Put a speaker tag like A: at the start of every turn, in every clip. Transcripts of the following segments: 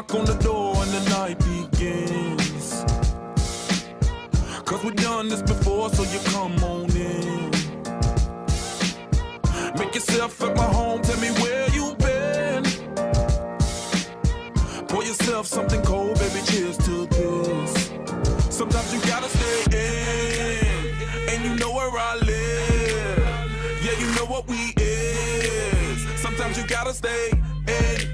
A: knock on the door and the night begins. Cause we've done this before, so you come on in. Make yourself at my home, tell me where you been. Pour yourself something cold, baby, cheers to this. Sometimes you gotta stay in, and you know where I live. Yeah, you know what we is. Sometimes you gotta stay in.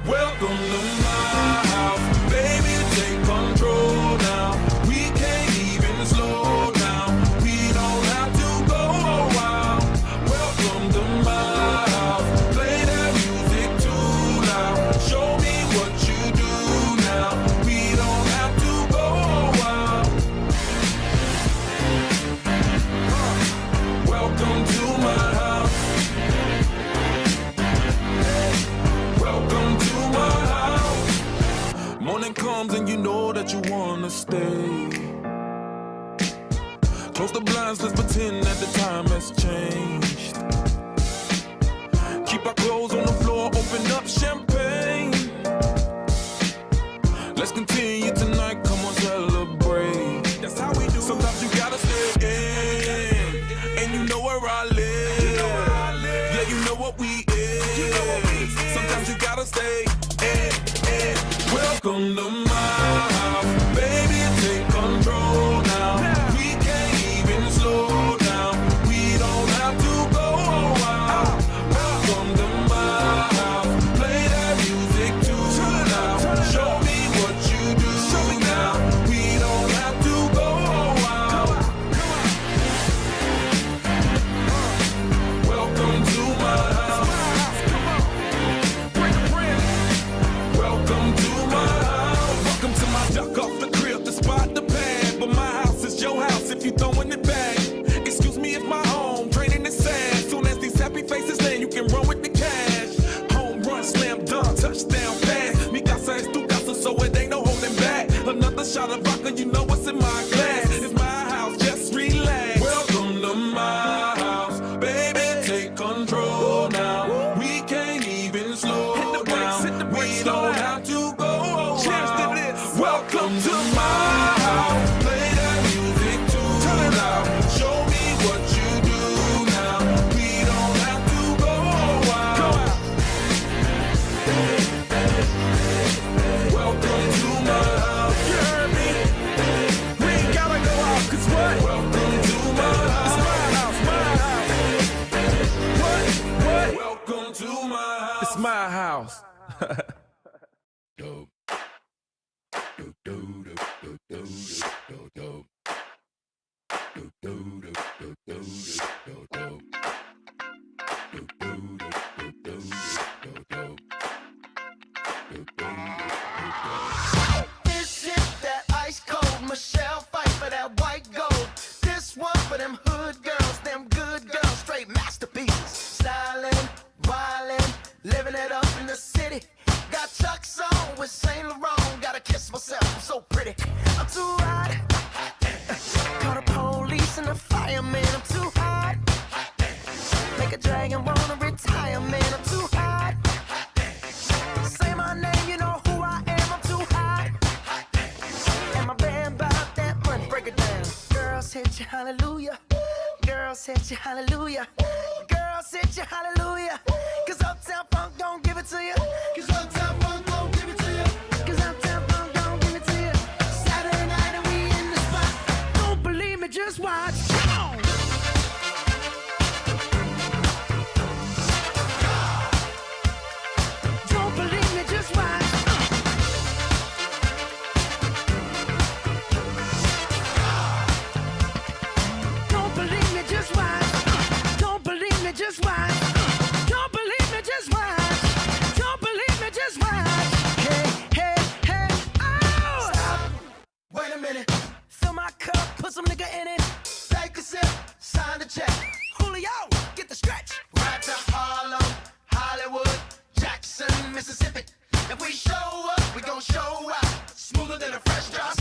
A: Welcome to my house, baby, take control now. We can't even slow down. We don't have to go a while. Welcome to my house, play that music too loud. Show me what you do now. We don't have to go a while. Welcome to my house. Welcome to my house. Morning comes and you know that you wanna stay. Close the blinds, let's pretend that the time has changed. Keep our clothes on the floor, open up champagne. Let's continue tonight, come on, celebrate. That's how we do. Sometimes you gotta stay in, and you know where I live. Yeah, you know what we is. Sometimes you gotta stay in. Welcome to my house, baby, take control now. We can't even slow down. We don't have to go a while. Welcome to my house, play that music too loud. Show me what you do now. We don't have to go a while. Welcome to my house. Welcome to my house. Welcome to my duck off the crib, the spot, the pad. But my house is your house if you throwing it back. Excuse me if my home draining is sad. Soon as these happy faces land, you can run with the cash. Home run, slam dunk, touchdown pass. Mi casa es tu casa, so it ain't no holding back. Another shot of vodka, you know what's in my glass. It's my house, just relax. Welcome to my house, baby, take control now. We can't even slow down. We don't have to go a while. Welcome to my house, play that music too loud. Show me what you do now. We don't have to go a while. Welcome to my house. You heard me? We ain't gotta go out, 'cause what? Welcome to my house. What? Welcome to my house. It's my house. Dope.
B: This shit that ice cold Michelle fight for that white gold. This one for them hood girls, them good girls, straight masterpieces. Styling, wildin', living it up in the city. Got Chuck's on with Saint Laurent. Gotta kiss myself, I'm so pretty. I'm too hot. Call the police and the fireman. I'm too hot. Make a dragon wanna retire, man. I'm too hot. Say my name, you know who I am. I'm too hot. And my band about that money. Break it down. Girls hit you, hallelujah. Girls hit you, hallelujah. Girls hit you, hallelujah. 'Cause Uptown Funk don't give it to you. 'Cause Uptown Funk don't give it to you. 'Cause Uptown Funk don't give it to you. Saturday night and we in the spot. Don't believe me, just watch. Come on. Don't believe me, just watch. Don't believe me, just watch. Don't believe me, just watch. Don't believe me, just watch. Don't believe me, just watch. Hey, oh! Stop. Wait a minute. Fill my cup, put some nigga in it. Take a sip, sign the check. Julio, get the stretch. Right to Harlem, Hollywood, Jackson, Mississippi. If we show up, we gon' show out. Smoother than a fresh drop.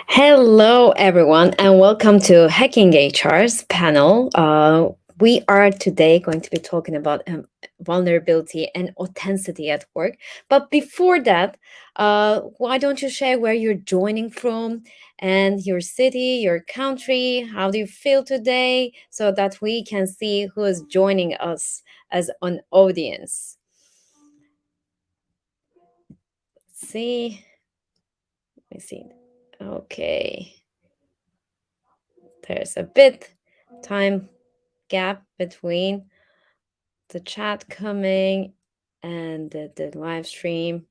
C: Hello, everyone, and welcome to Hacking HR's panel We are today going to be talking about vulnerability and authenticity at work. But before that, why don't you share where you're joining from and your city, your country? How do you feel today so that we can see who is joining us as an audience? Let's see. Let me see. Okay. There's a bit time gap between the chat coming and the live stream.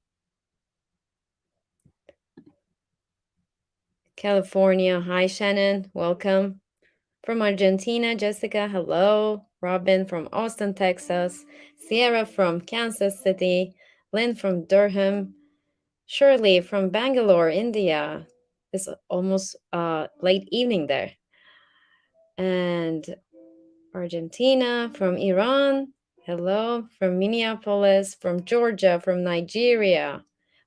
C: California, hi Shannon, welcome. From Argentina, Jessica, hello. Robin from Austin, Texas. Sierra from Kansas City. Lynn from Durham. Shirley from Bangalore, India. It's almost late evening there. And Argentina, from Iran. Hello, from Minneapolis, from Georgia, from Nigeria.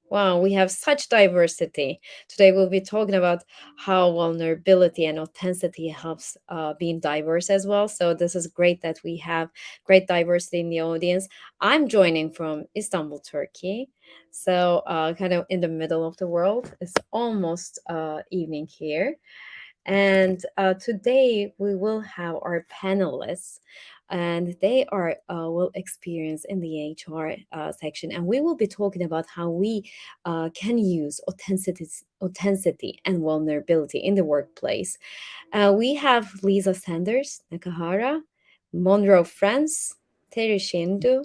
C: Wow, we have such diversity. Today we'll be talking about how vulnerability and authenticity helps being diverse as well. So this is great that we have great diversity in the audience. I'm joining from Istanbul, Turkey. So kind of in the middle of the world. It's almost evening here. And today we will have our panelists, and they are will experience in the HR section, and we will be talking about how we can use authenticity and vulnerability in the workplace. We have Lisa Sanders Nakahara, Monroe France, Terry Shindu,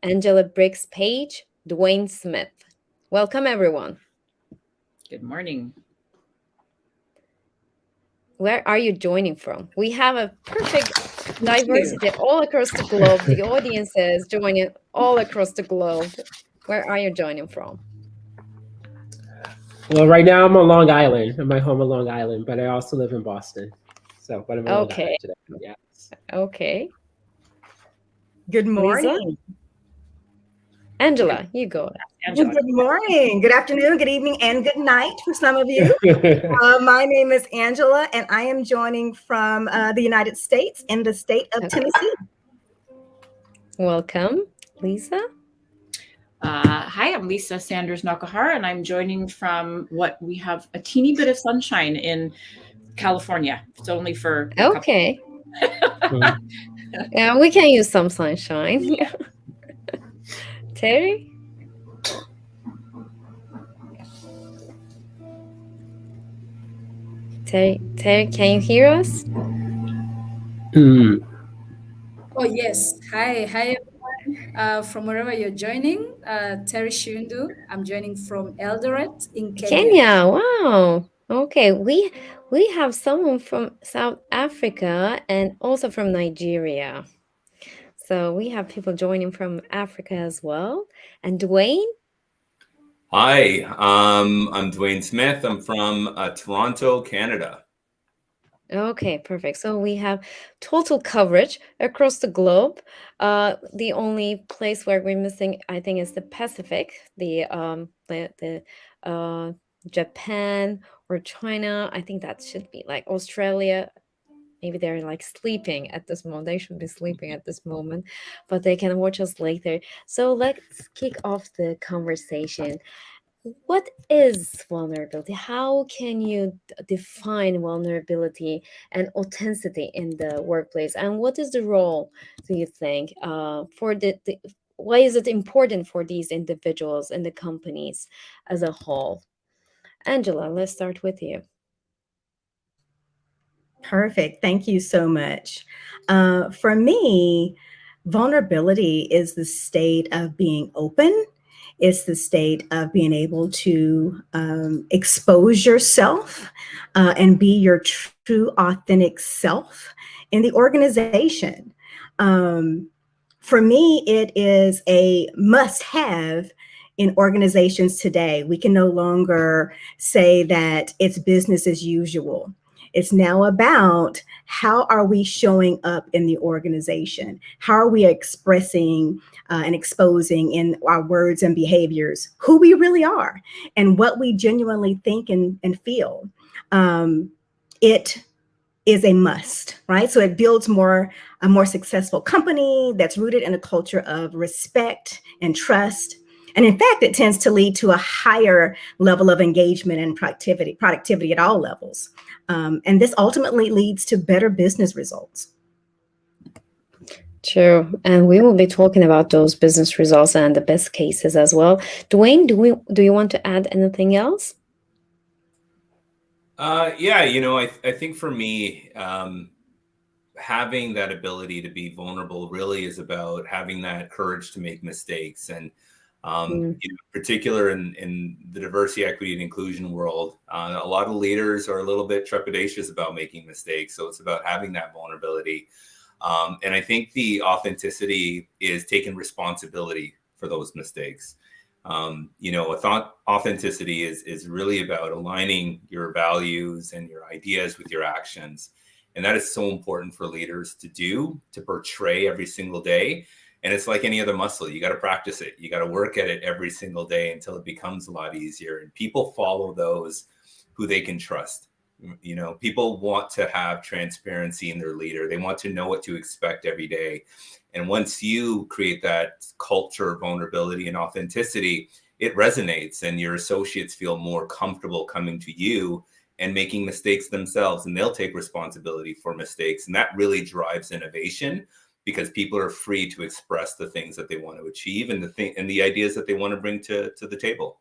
C: Angela Briggs Page, Dwayne Smith. Welcome, everyone.
D: Good morning.
C: Where are you joining from? We have a perfect diversity all across the globe. The audience is joining all across the globe. Where are you joining from?
E: Well, right now I'm on Long Island. I'm my home on Long Island, but I also live in Boston. So, but I'm on Long Island today. Yeah.
C: Okay.
F: Good morning.
C: Lisa? Angela, you go.
D: Angela.
F: Good morning, good afternoon, good evening, and good night for some of you. My name is Angela, and I am joining from the United States in the state of Tennessee.
C: Welcome, Lisa.
D: Hi, I'm Lisa Sanders Nakahara, and I'm joining from what we have a teeny bit of sunshine in California. It's only for
C: okay. Yeah, we can use some sunshine. Terry? Terry, can you hear us?
G: Oh, yes. Hi, everyone. From wherever you're joining, Terry Shundu. I'm joining from Eldoret in Kenya.
C: Wow. Okay, we have someone from South Africa and also from Nigeria. So we have people joining from Africa as well. And Dwayne?
H: Hi, I'm Dwayne Smith. I'm from Toronto, Canada.
C: Okay, perfect. So we have total coverage across the globe. The only place where we're missing, I think, is the Pacific, the Japan or China. I think that should be like Australia. Maybe they're like sleeping at this moment. They should be sleeping at this moment, but they can watch us later. So let's kick off the conversation. What is vulnerability? How can you define vulnerability and authenticity in the workplace? And what is the role, do you think, for why is it important for these individuals and the companies as a whole? Angela, let's start with you.
F: Perfect. Thank you so much. For me, vulnerability is the state of being open. It's the state of being able to expose yourself and be your true, authentic self in the organization. For me, it is a must-have in organizations today. We can no longer say that it's business as usual. It's now about how are we showing up in the organization? How are we expressing and exposing in our words and behaviors who we really are and what we genuinely think and feel? It is a must, right? So it builds a more successful company that's rooted in a culture of respect and trust. And in fact, it tends to lead to a higher level of engagement and productivity at all levels. And this ultimately leads to better business results.
C: True. And we will be talking about those business results and the best cases as well. Dwayne, do you want to add anything else?
H: Yeah, I think for me, having that ability to be vulnerable really is about having that courage to make mistakes. And in particular in the diversity, equity, and inclusion world, a lot of leaders are a little bit trepidatious about making mistakes. So it's about having that vulnerability. And I think the authenticity is taking responsibility for those mistakes. Authenticity is really about aligning your values and your ideas with your actions. And that is so important for leaders to portray every single day. And it's like any other muscle. You got to practice it. You got to work at it every single day until it becomes a lot easier. And people follow those who they can trust. People want to have transparency in their leader. They want to know what to expect every day. And once you create that culture of vulnerability and authenticity, it resonates and your associates feel more comfortable coming to you and making mistakes themselves. And they'll take responsibility for mistakes. And that really drives innovation because people are free to express the things that they want to achieve and the ideas that they want to bring to the table.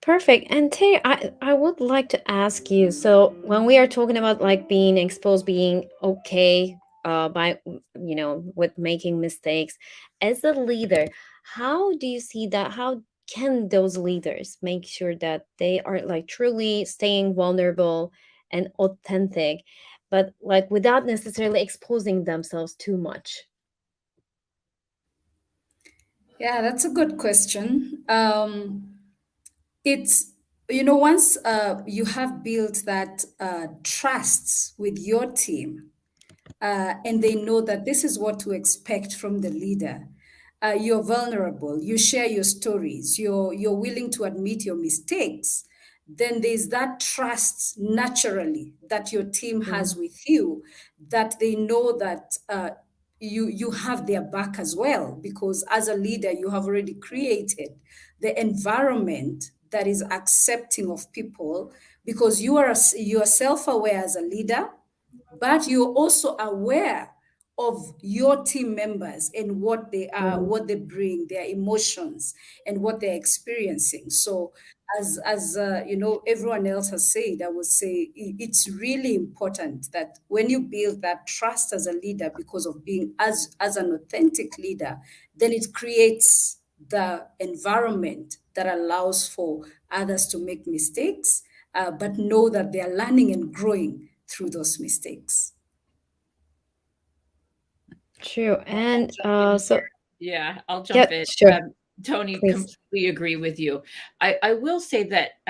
C: Perfect. And Terry, I would like to ask you, so when we are talking about like being exposed, being okay by, with making mistakes, as a leader, how do you see that? How can those leaders make sure that they are like truly staying vulnerable and authentic, but like without necessarily exposing themselves too much?
G: Yeah, that's a good question. It's, once you have built that trust with your team, and they know that this is what to expect from the leader. You're vulnerable. You share your stories. You're willing to admit your mistakes. Then there's that trust naturally that your team has with you, that they know that you have their back as well, because as a leader you have already created the environment that is accepting of people, because you are self-aware as a leader, but you're also aware of your team members and what they are, what they bring, their emotions, and what they're experiencing. So, as everyone else has said, I would say it's really important that when you build that trust as a leader, because of being as an authentic leader, then it creates the environment that allows for others to make mistakes, but know that they are learning and growing through those mistakes.
C: True. And
D: yeah, I'll jump in.
C: Sure.
D: Tony,
C: Please.
D: completely agree with you. I will say that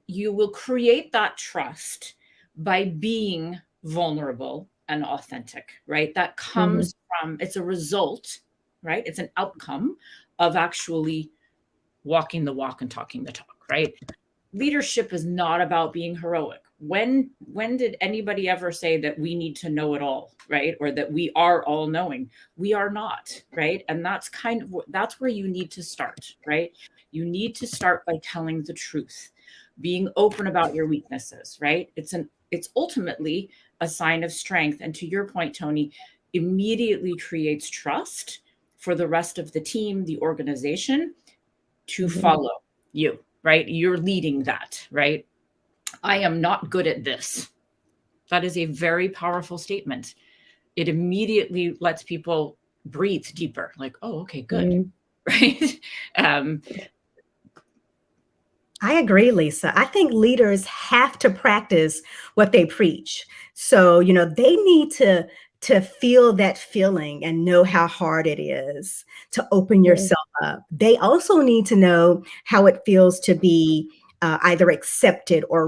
D: you will create that trust by being vulnerable and authentic, right? That comes from, it's a result, right? It's an outcome of actually walking the walk and talking the talk, right? Leadership is not about being heroic. When did anybody ever say that we need to know it all, right? Or that we are all knowing? We are not, right? And that's that's where you need to start, right? You need to start by telling the truth, being open about your weaknesses, right? It's ultimately a sign of strength. And to your point, Tony, immediately creates trust for the rest of the team, the organization, to follow you, right? You're leading that, right? I am not good at this. That is a very powerful statement. It immediately lets people breathe deeper, like, oh, okay, good, right?
F: I agree, Lisa. I think leaders have to practice what they preach. So, they need to feel that feeling and know how hard it is to open yourself up. They also need to know how it feels to be either accepted or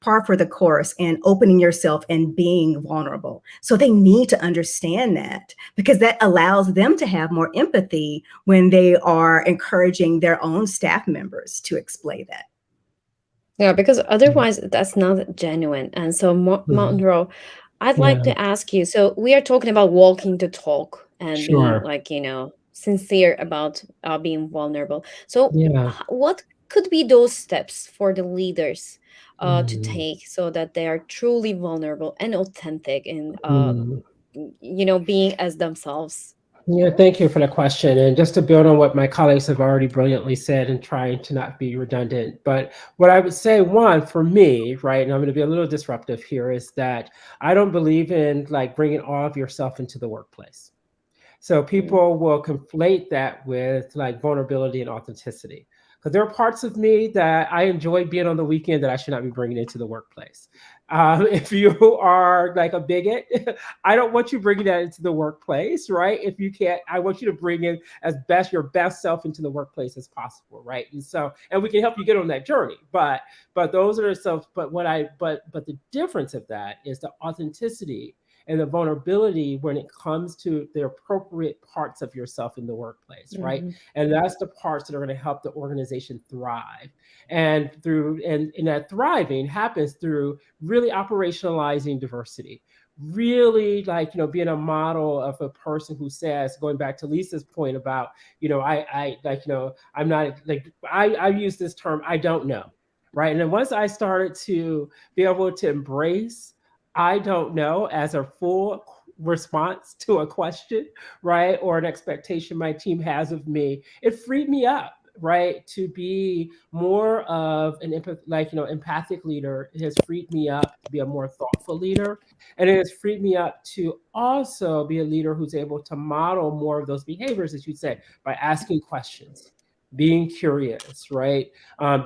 F: par for the course in opening yourself and being vulnerable. So they need to understand that, because that allows them to have more empathy when they are encouraging their own staff members to display that.
C: Yeah, because otherwise that's not genuine. And so, Monroe, I'd like
E: Yeah,
C: to ask you. So we are talking about walking the talk and being
E: sure.
C: like, sincere about being vulnerable. So
E: Yeah.
C: what could be those steps for the leaders to
E: Mm,
C: take so that they are truly vulnerable and authentic in,
E: mm.
C: being as themselves?
E: Yeah, thank you for the question. And just to build on what my colleagues have already brilliantly said and trying to not be redundant, but what I would say, one, for me, right, and I'm going to be a little disruptive here, is that I don't believe in like bringing all of yourself into the workplace. So people will conflate that with like vulnerability and authenticity. Because there are parts of me that I enjoy being on the weekend that I should not be bringing into the workplace. If you are like a bigot, I don't want you bringing that into the workplace, right? If you can't, I want you to bring in your best self into the workplace as possible, right? And so, and we can help you get on that journey. But those are some. But the difference of that is the authenticity and the vulnerability when it comes to the appropriate parts of yourself in the workplace, right? And that's the parts that are going to help the organization thrive. And that thriving happens through really operationalizing diversity. Really, like, being a model of a person who says, going back to Lisa's point about, I'm not like, I use this term, I don't know, right? And then once I started to be able to embrace I don't know as a full response to a question, right? Or an expectation my team has of me, it freed me up, right? To be more of an empathic leader. It has freed me up to be a more thoughtful leader. And it has freed me up to also be a leader who's able to model more of those behaviors, as you said, by asking questions, being curious, right?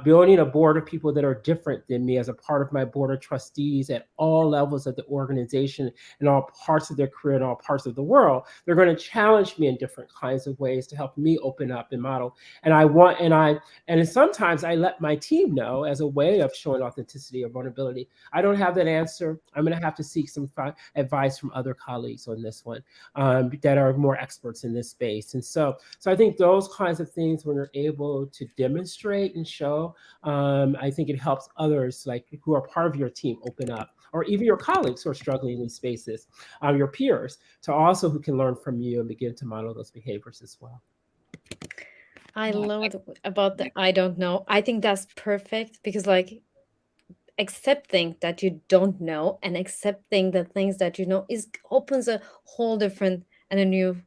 E: Building a board of people that are different than me as a part of my board of trustees at all levels of the organization, in all parts of their career, in all parts of the world. They're going to challenge me in different kinds of ways to help me open up and model. And sometimes I let my team know as a way of showing authenticity or vulnerability. I don't have that answer. I'm going to have to seek some advice from other colleagues on this one that are more experts in this space. And so I think those kinds of things, when we're able to demonstrate and show, I think it helps others like who are part of your team open up, or even your colleagues who are struggling in these spaces, your peers, to also who can learn from you and begin to model those behaviors as well.
C: I love about the I don't know. I think that's perfect because like accepting that you don't know and accepting the things that you know opens a whole different and a new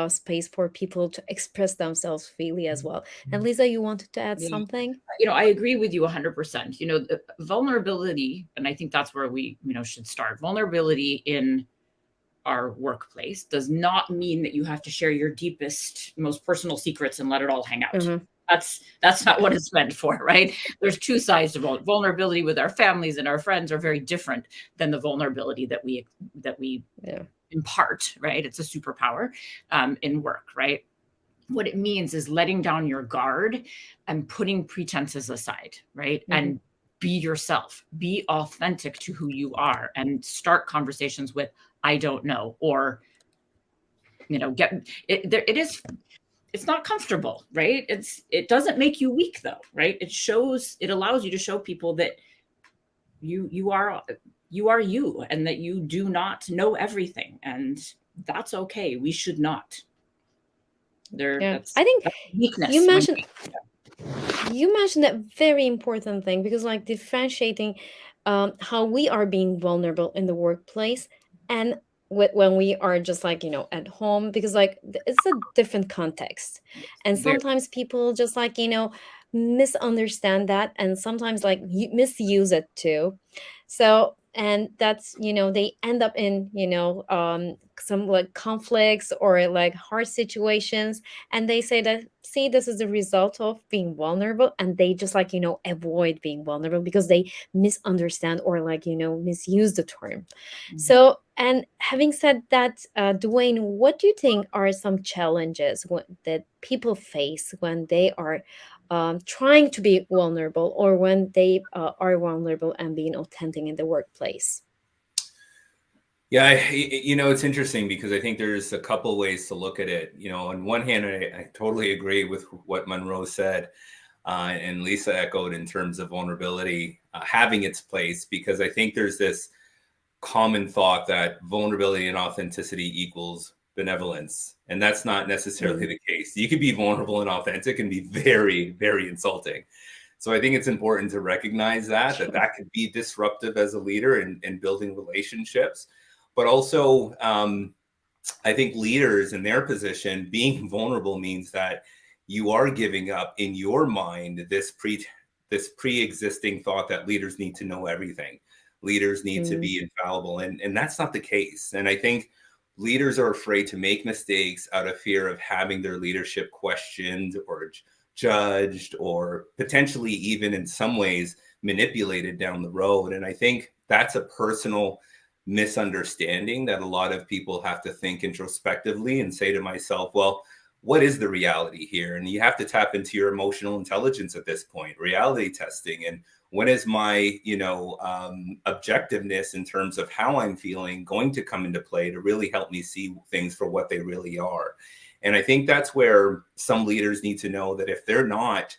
C: space for people to express themselves freely as well. And Lisa, you wanted to add something?
D: I agree with you 100%. The vulnerability, and I think that's where we, should start. Vulnerability in our workplace does not mean that you have to share your deepest, most personal secrets and let it all hang out. That's not what it's meant for, right? There's two sides to vulnerability. With our families and our friends are very different than the vulnerability that we impart, right? It's a superpower in work, right? What it means is letting down your guard and putting pretenses aside, right? And be yourself, be authentic to who you are, and start conversations with, I don't know, or, it's not comfortable, right? It doesn't make you weak though, right? It allows you to show people that you are you, and that you do not know everything, and that's okay. We should not.
C: I think
D: weakness.
C: You mentioned a very important thing, because like differentiating how we are being vulnerable in the workplace and when we are just like at home, because like it's a different context, and sometimes people just like misunderstand that, and sometimes like misuse it too. So, and that's they end up in some like conflicts or like hard situations, and they say that, see, this is the result of being vulnerable, and they just like avoid being vulnerable because they misunderstand or like misuse the term. So, and having said that, Dwayne, what do you think are some challenges that people face when they are trying to be vulnerable, or when they are vulnerable and being authentic in the workplace?
H: Yeah, it's interesting because I think there's a couple ways to look at it. On one hand, I totally agree with what Monroe said, and Lisa echoed in terms of vulnerability having its place, because I think there's this common thought that vulnerability and authenticity equals benevolence, and that's not necessarily the case. You can be vulnerable and authentic and be very, very insulting. So I think it's important to recognize that could be disruptive as a leader in building relationships. But also, I think leaders in their position, being vulnerable means that you are giving up in your mind this pre-existing thought that leaders need to know everything. Leaders need to be infallible, and that's not the case. And I think leaders are afraid to make mistakes out of fear of having their leadership questioned or judged, or potentially even in some ways manipulated down the road. And I think that's a personal misunderstanding that a lot of people have to think introspectively and say to myself, well, what is the reality here? And you have to tap into your emotional intelligence at this point, reality testing. And when is my, objectiveness in terms of how I'm feeling going to come into play to really help me see things for what they really are? And I think that's where some leaders need to know that if they're not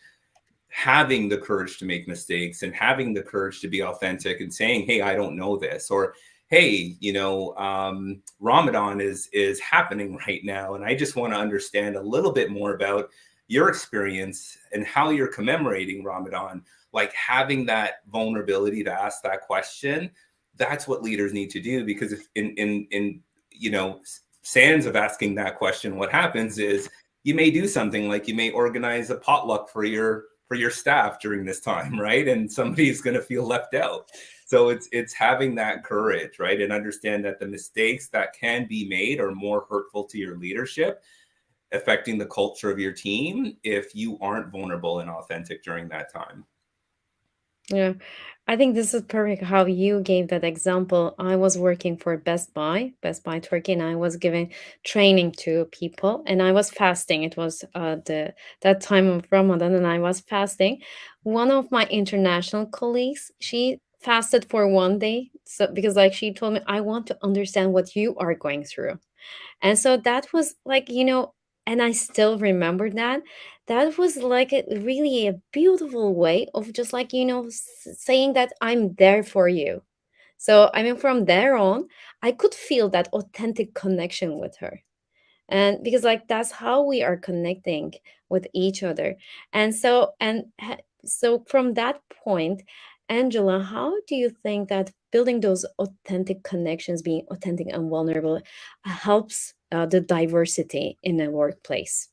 H: having the courage to make mistakes and having the courage to be authentic and saying, hey, I don't know this, or hey, Ramadan is happening right now, and I just want to understand a little bit more about your experience and how you're commemorating Ramadan. Like, having that vulnerability to ask that question, that's what leaders need to do. Because if in sands of asking that question, what happens is you may do something like you may organize a potluck for your staff during this time, right? And somebody's going to feel left out. So it's having that courage, right? And understand that the mistakes that can be made are more hurtful to your leadership, affecting the culture of your team, if you aren't vulnerable and authentic during that time.
C: Yeah, I think this is perfect how you gave that example. I was working for Best Buy Turkey, and I was giving training to people, and I was fasting. It was that time of Ramadan, and I was fasting. One of my international colleagues, she fasted for one day, so because like she told me, I want to understand what you are going through. And so that was like, and I still remember that. That was like really a beautiful way of just like, saying that I'm there for you. So, I mean, from there on, I could feel that authentic connection with her. And because like that's how we are connecting with each other. And so from that point, Angela, how do you think that building those authentic connections, being authentic and vulnerable, helps the diversity in the workplace?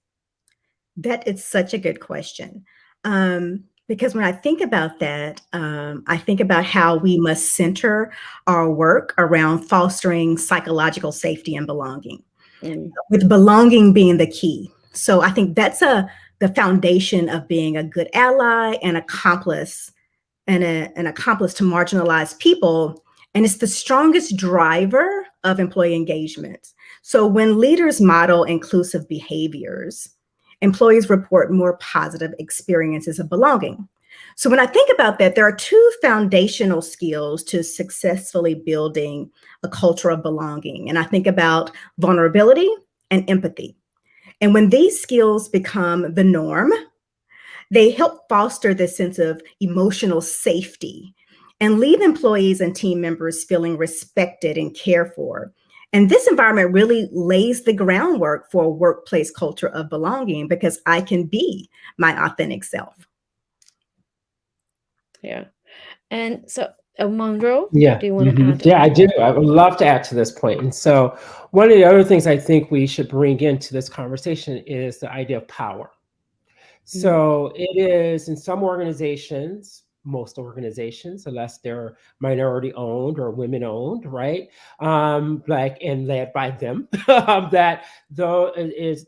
F: That is such a good question. Because when I think about that, I think about how we must center our work around fostering psychological safety and belonging,
C: Mm,
F: with belonging being the key. So I think that's the foundation of being a good ally and accomplice, and an accomplice to marginalized people. And it's the strongest driver of employee engagement. So when leaders model inclusive behaviors, employees report more positive experiences of belonging. So when I think about that, there are two foundational skills to successfully building a culture of belonging. And I think about vulnerability and empathy. And when these skills become the norm, they help foster this sense of emotional safety and leave employees and team members feeling respected and cared for. And this environment really lays the groundwork for a workplace culture of belonging, because I can be my authentic self.
C: yeah. And so, Monroe,
E: Yeah.
C: do you want to add?
E: Yeah, I do. I would love to add to this point. And so one of the other things I think we should bring into this conversation is the idea of power. So it is in some organizations, most organizations, unless they're minority owned or women owned, right? And led by them, that though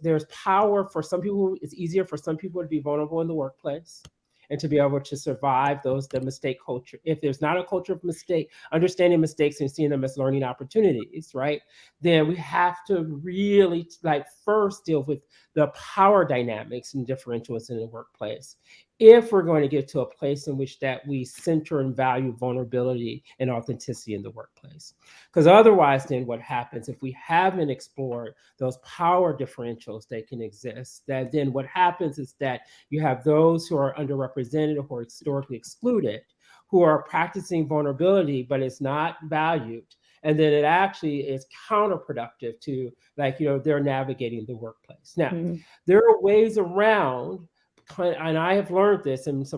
E: there's power for some people. It's easier for some people to be vulnerable in the workplace. and to be able to survive the mistake culture. If there's not a culture of mistake, understanding mistakes and seeing them as learning opportunities, right? Then we have to really like first deal with the power dynamics and differentials in the workplace, if we're going to get to a place in which that we center and value vulnerability and authenticity in the workplace. Because otherwise, then what happens if we haven't explored those power differentials that can exist, that then what happens is that you have those who are underrepresented, who are historically excluded, who are practicing vulnerability, but it's not valued. And then it actually is counterproductive to, like, they're navigating the workplace. Now, there are ways around, and I have learned this, and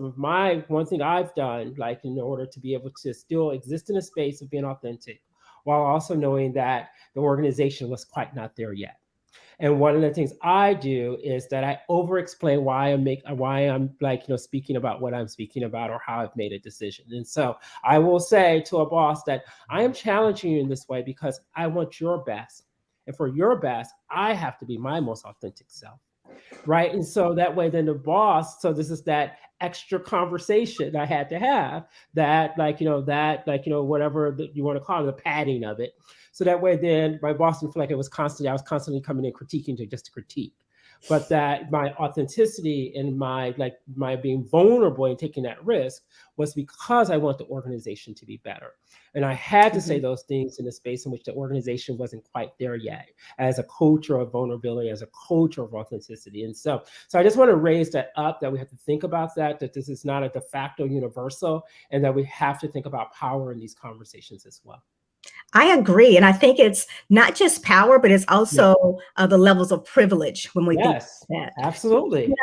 E: one thing I've done, like in order to be able to still exist in a space of being authentic, while also knowing that the organization was quite not there yet. And one of the things I do is that I over-explain why I'm speaking about what I'm speaking about or how I've made a decision. And so I will say to a boss that I am challenging you in this way because I want your best. And for your best, I have to be my most authentic self. Right. And so that way, then the boss, so this is that extra conversation I had to have, that whatever you want to call it, the padding of it. So that way, then my boss didn't feel like I was constantly coming in critiquing to critique, but that my authenticity and my being vulnerable and taking that risk was because I want the organization to be better. And I had to say those things in a space in which the organization wasn't quite there yet, as a culture of vulnerability, as a culture of authenticity. And so I just want to raise that up, that we have to think about that this is not a de facto universal, and that we have to think about power in these conversations as well.
F: I agree. And I think it's not just power, but it's also the levels of privilege when we think about that.
E: Absolutely.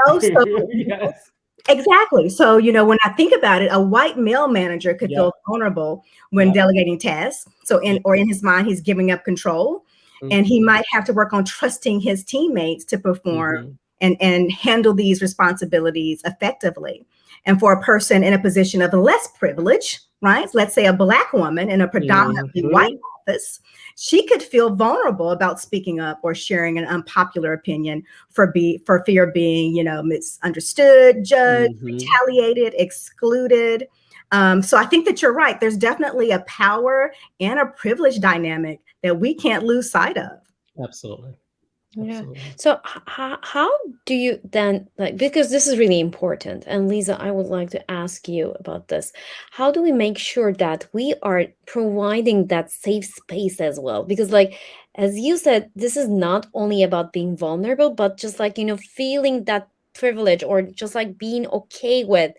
F: Yes. Exactly. So, when I think about it, a white male manager could feel vulnerable when delegating tasks. So in his mind, he's giving up control, and he might have to work on trusting his teammates to perform and handle these responsibilities effectively. And for a person in a position of less privilege, right? Let's say a Black woman in a predominantly white office, she could feel vulnerable about speaking up or sharing an unpopular opinion for fear of being, misunderstood, judged, retaliated, excluded. So I think that you're right. There's definitely a power and a privilege dynamic that we can't lose sight of.
E: Absolutely.
C: Yeah. So how do you then, because this is really important, and Lisa, I would like to ask you about this. How do we make sure that we are providing that safe space as well? Because as you said, this is not only about being vulnerable, but just feeling that privilege, or just being okay with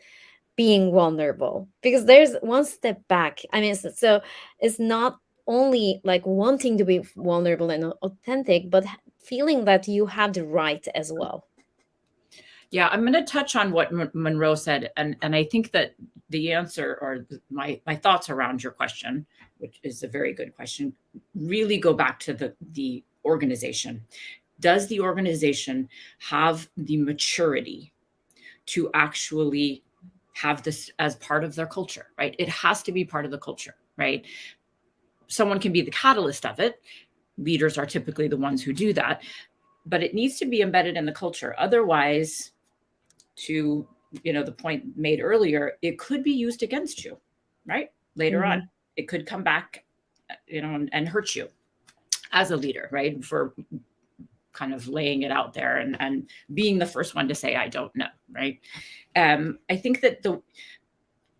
C: being vulnerable, because there's one step back. I mean, so it's not only wanting to be vulnerable and authentic, but feeling that you have the right as well.
D: Yeah, I'm going to touch on what Monroe said, and I think that the answer, or my thoughts around your question, which is a very good question, really go back to the organization. Does the organization have the maturity to actually have this as part of their culture, right? It has to be part of the culture, right? Someone can be the catalyst of it. Leaders are typically the ones who do that, but it needs to be embedded in the culture. Otherwise, to the point made earlier, it could be used against you, right? Later on, it could come back, and hurt you as a leader, right? For kind of laying it out there and being the first one to say, I don't know, right? I think that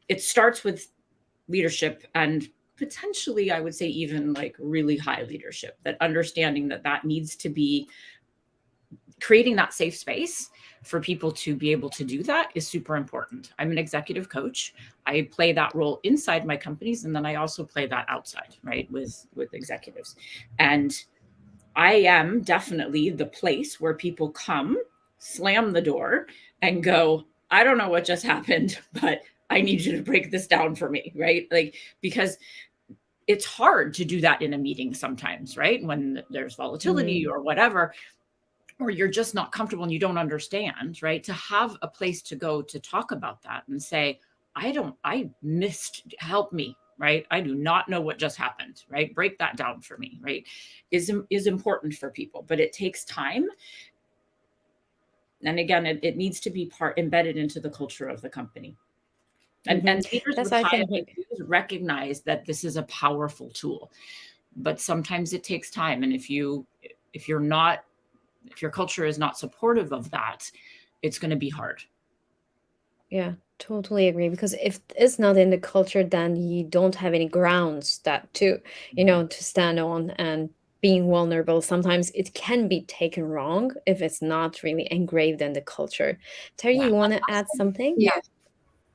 D: it starts with leadership, and potentially, I would say even really high leadership, that understanding that needs to be creating that safe space for people to be able to do that is super important. I'm an executive coach. I play that role inside my companies, and then I also play that outside, right, with executives. And I am definitely the place where people come, slam the door, and go, I don't know what just happened, but I need you to break this down for me, right? Because it's hard to do that in a meeting sometimes, right? When there's volatility or whatever, or you're just not comfortable and you don't understand, right? To have a place to go to talk about that and say, I missed, help me, right? I do not know what just happened, right? Break that down for me, right? Is important for people, but it takes time. And again, it needs to be embedded into the culture of the company. And leaders
C: That's,
D: with
C: I
D: high
C: think,
D: IQs recognize that this is a powerful tool, but sometimes it takes time. And if your culture is not supportive of that, it's going to be hard.
C: yeah, totally agree. Because if it's not in the culture, then you don't have any grounds to stand on. And being vulnerable, sometimes it can be taken wrong if it's not really engraved in the culture. Terry,
D: Yeah.
C: you want to add something?
G: Yeah.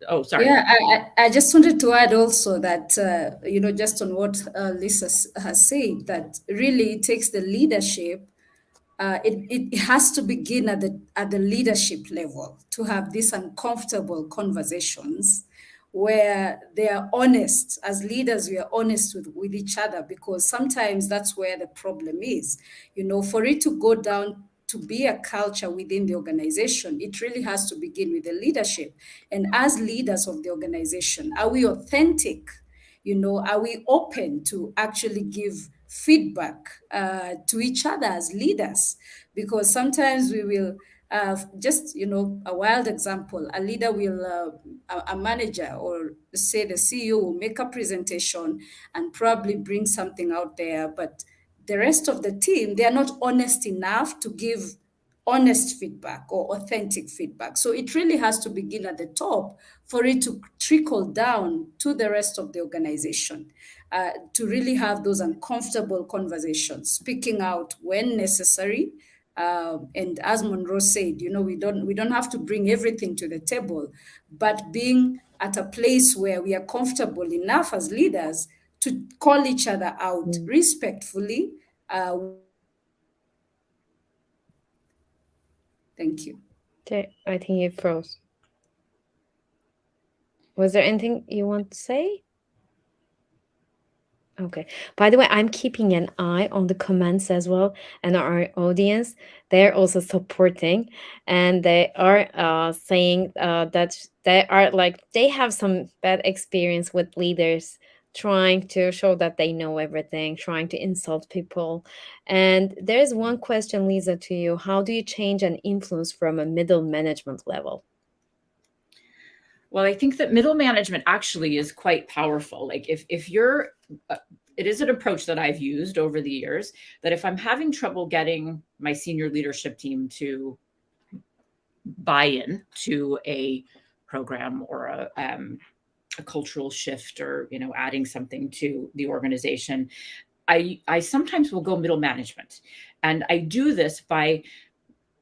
D: Oh, sorry.
G: Yeah, I just wanted to add also that, just on what Lisa has said, that really it takes the leadership. It has to begin at the leadership level to have these uncomfortable conversations where they are honest. As leaders, we are honest with each other, because sometimes that's where the problem is. For it to go down to be a culture within the organization, it really has to begin with the leadership. And as leaders of the organization, are we authentic? Are we open to actually give feedback to each other as leaders? Because sometimes we will a wild example, a leader will, a manager, or say the CEO, will make a presentation and probably bring something out there, but the rest of the team, they are not honest enough to give honest feedback or authentic feedback. So it really has to begin at the top for it to trickle down to the rest of the organization, to really have those uncomfortable conversations, speaking out when necessary. And as Monroe said, we don't have to bring everything to the table, but being at a place where we are comfortable enough as leaders to call each other out respectfully. Thank you.
C: I think you froze. Was there anything you want to say? Okay. By the way, I'm keeping an eye on the comments as well, and our audience, they're also supporting, and they are saying that they have some bad experience with leaders trying to show that they know everything, trying to insult people. And there's one question, Lisa, to you. How do you change an influence from a middle management level?
D: Well, I think that middle management actually is quite powerful. Like if you're, it is an approach that I've used over the years, that if I'm having trouble getting my senior leadership team to buy in to a program or a cultural shift, or adding something to the organization, I sometimes will go middle management. And I do this by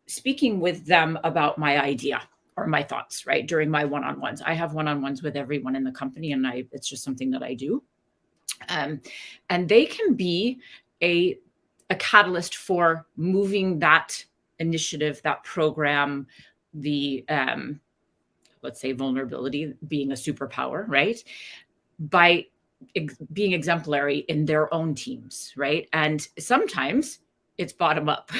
D: speaking with them about my idea or my thoughts, right? During my one-on-ones. I have one-on-ones with everyone in the company, and it's just something that I do. And they can be a catalyst for moving that initiative, that program, the let's say vulnerability being a superpower, right? By being exemplary in their own teams, right? And sometimes it's bottom up,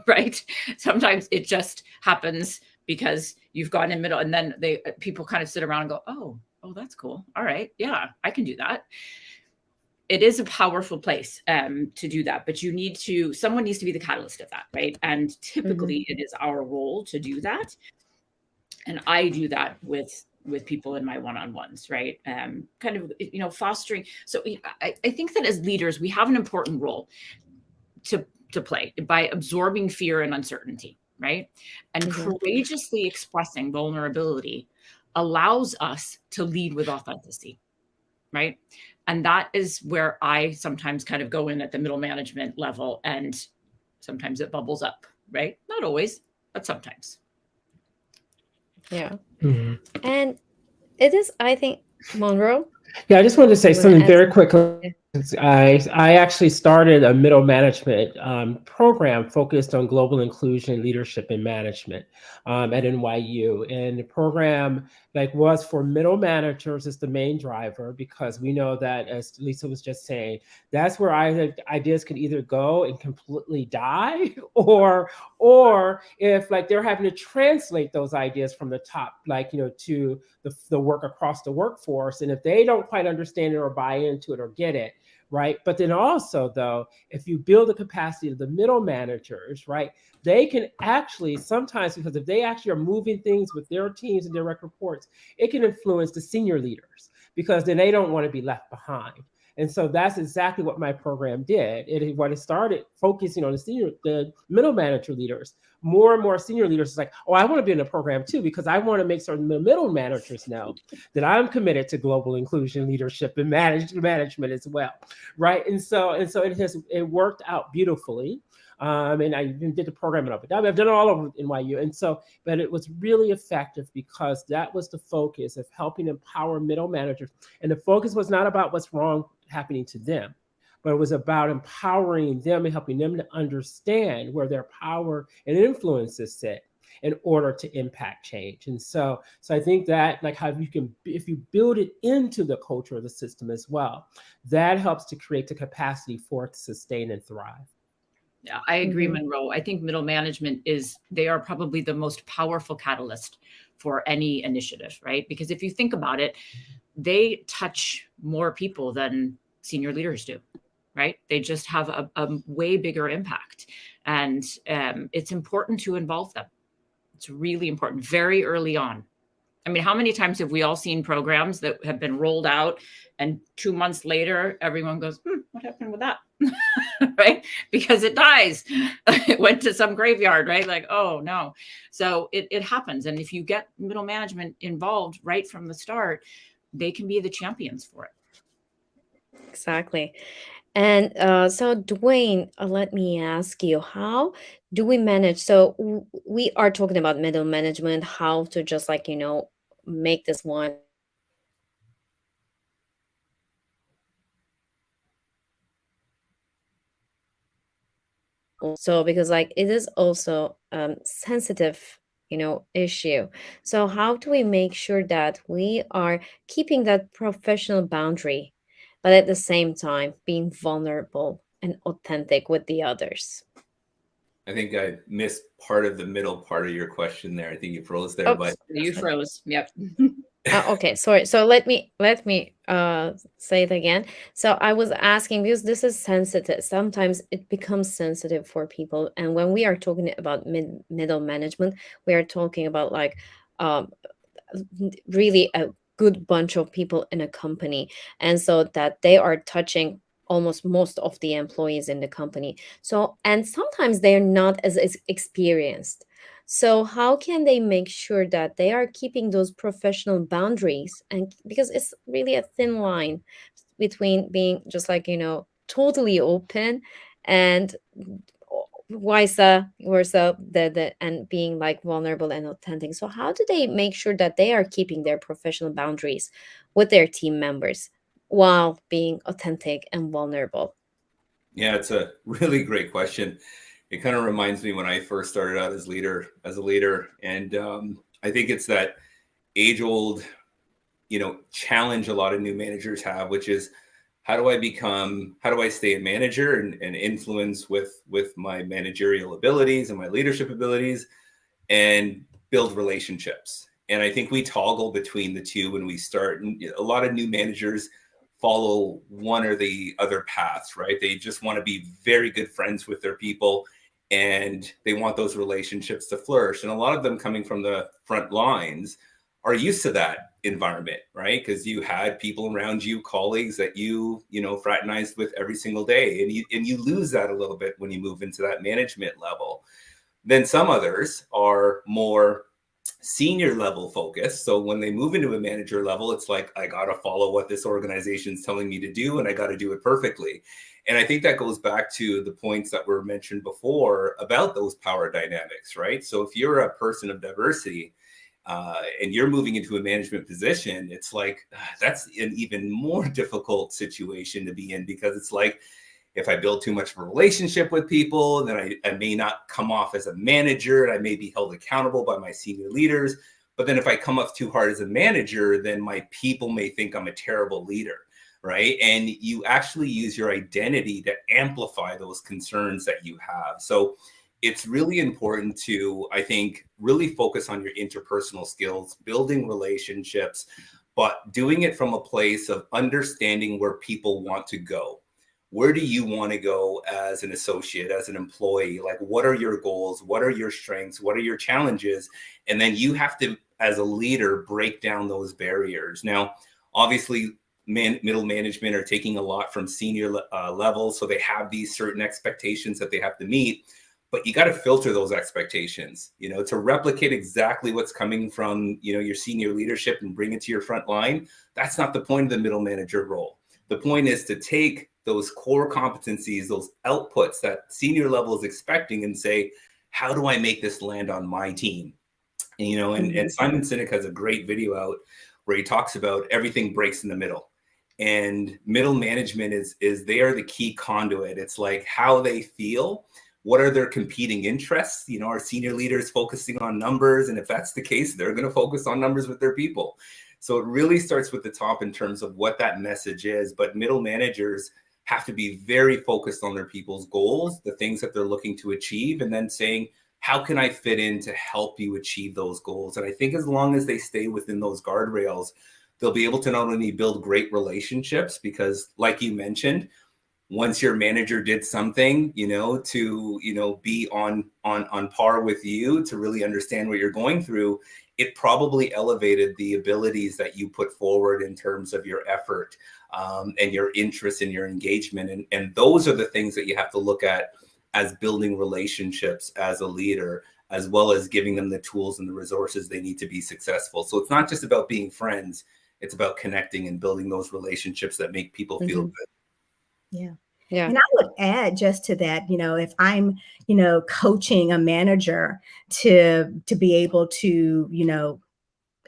D: right? Sometimes it just happens because you've gone in middle, and then people kind of sit around and go, oh, that's cool. All right, yeah, I can do that. It is a powerful place to do that, but someone needs to be the catalyst of that, right? And typically it is our role to do that. And I do that with people in my one-on-ones, right? Kind of, fostering. So I think that as leaders, we have an important role to play by absorbing fear and uncertainty, right? And courageously expressing vulnerability allows us to lead with authenticity, right? And that is where I sometimes kind of go in at the middle management level, and sometimes it bubbles up, right? Not always, but sometimes.
C: Yeah. And it is, I think, Monroe.
E: Yeah, I just wanted to say something very quickly. I actually started a middle management program focused on global inclusion, leadership, and management at NYU. And the program was for middle managers is the main driver, because we know that, as Lisa was just saying, that's where ideas can either go and completely die, or if they're having to translate those ideas from the top, to the work across the workforce. And if they don't quite understand it or buy into it or get it, right? But then also, though, if you build the capacity of the middle managers, right, they can actually sometimes, because if they actually are moving things with their teams and direct reports, it can influence the senior leaders because then they don't want to be left behind. And so that's exactly what my program did. When it started focusing on the middle manager leaders, more and more senior leaders is like, oh, I want to be in the program too, because I want to make certain the middle managers know that I'm committed to global inclusion, leadership, and management as well, right? And so it worked out beautifully. And I even did the program in Abu Dhabi. I've done it all over NYU. And so, but it was really effective because that was the focus of helping empower middle managers. And the focus was not about what's wrong happening to them, but it was about empowering them and helping them to understand where their power and influences sit in order to impact change. And so I think that, like, how you can, if you build it into the culture of the system as well, that helps to create the capacity for it to sustain and thrive.
D: Yeah, I agree, Monroe. I think middle management they are probably the most powerful catalyst for any initiative, right? Because if you think about it, they touch more people than senior leaders do, right? They just have a way bigger impact. And it's important to involve them. It's really important very early on. I mean, how many times have we all seen programs that have been rolled out and 2 months later, everyone goes, what happened with that? Right? Because it dies. It went to some graveyard, right? Like, oh no. So it happens. And if you get middle management involved right from the start, they can be the champions for it.
C: Exactly. And so, Dwayne, let me ask you, how do we manage? So, we are talking about middle management, how to just like, make this one. So, because like it is also sensitive, issue. So, how do we make sure that we are keeping that professional boundary, but at the same time being vulnerable and authentic with the others?
H: I think I missed part of the middle part of your question there. I think you froze there,
C: Oh,
H: but
D: You froze. Yep.
C: okay, sorry. So let me say it again. So I was asking because this is sensitive. Sometimes it becomes sensitive for people, and when we are talking about middle management, we are talking about like really a good bunch of people in a company, and so that they are touching almost most of the employees in the company. So, and sometimes they're not as experienced. So, how can they make sure that they are keeping those professional boundaries? And because it's really a thin line between being just like, totally open and vice versa, and being like vulnerable and authentic. So, how do they make sure that they are keeping their professional boundaries with their team members while being authentic and vulnerable?
H: Yeah, it's a really great question. It kind of reminds me when I first started out as a leader. And I think it's that age-old, challenge a lot of new managers have, which is how do I stay a manager and influence with my managerial abilities and my leadership abilities and build relationships. And I think we toggle between the two when we start. And a lot of new managers follow one or the other paths, right? They just want to be very good friends with their people and they want those relationships to flourish. And a lot of them coming from the front lines are used to that environment, right? Because you had people around you, colleagues that you fraternized with every single day. And you lose that a little bit when you move into that management level. Then some others are more senior level focus. So when they move into a manager level, it's like, I got to follow what this organization is telling me to do, and I got to do it perfectly. And I think that goes back to the points that were mentioned before about those power dynamics, right? So if you're a person of diversity and you're moving into a management position, it's like, that's an even more difficult situation to be in, because it's like, if I build too much of a relationship with people, then I may not come off as a manager, and I may be held accountable by my senior leaders. But then if I come off too hard as a manager, then my people may think I'm a terrible leader, right? And you actually use your identity to amplify those concerns that you have. So it's really important to, I think, really focus on your interpersonal skills, building relationships, but doing it from a place of understanding where people want to go. where do you want to go as an associate, as an employee? Like, what are your goals? What are your strengths? What are your challenges? And then you have to, as a leader, break down those barriers. Now, obviously, middle management are taking a lot from senior levels, so they have these certain expectations that they have to meet. But you got to filter those expectations, to replicate exactly what's coming from, your senior leadership and bring it to your front line. That's not the point of the middle manager role. The point is to take those core competencies, those outputs that senior level is expecting, and say, how do I make this land on my team? And Simon Sinek has a great video out where he talks about everything breaks in the middle. And middle management is they are the key conduit. It's like how they feel. What are their competing interests? Are senior leaders focusing on numbers? And if that's the case, they're going to focus on numbers with their people. So it really starts with the top in terms of what that message is. But middle managers have to be very focused on their people's goals, the things that they're looking to achieve, and then saying, how can I fit in to help you achieve those goals? And I think as long as they stay within those guardrails, they'll be able to not only build great relationships, because like you mentioned, once your manager did something, to, be on par with you, to really understand what you're going through, it probably elevated the abilities that you put forward in terms of your effort and your interest and your engagement. And those are the things that you have to look at as building relationships as a leader, as well as giving them the tools and the resources they need to be successful. So it's not just about being friends, it's about connecting and building those relationships that make people feel good.
F: Yeah.
C: Yeah.
F: And I would add just to that, if I'm, coaching a manager to be able to,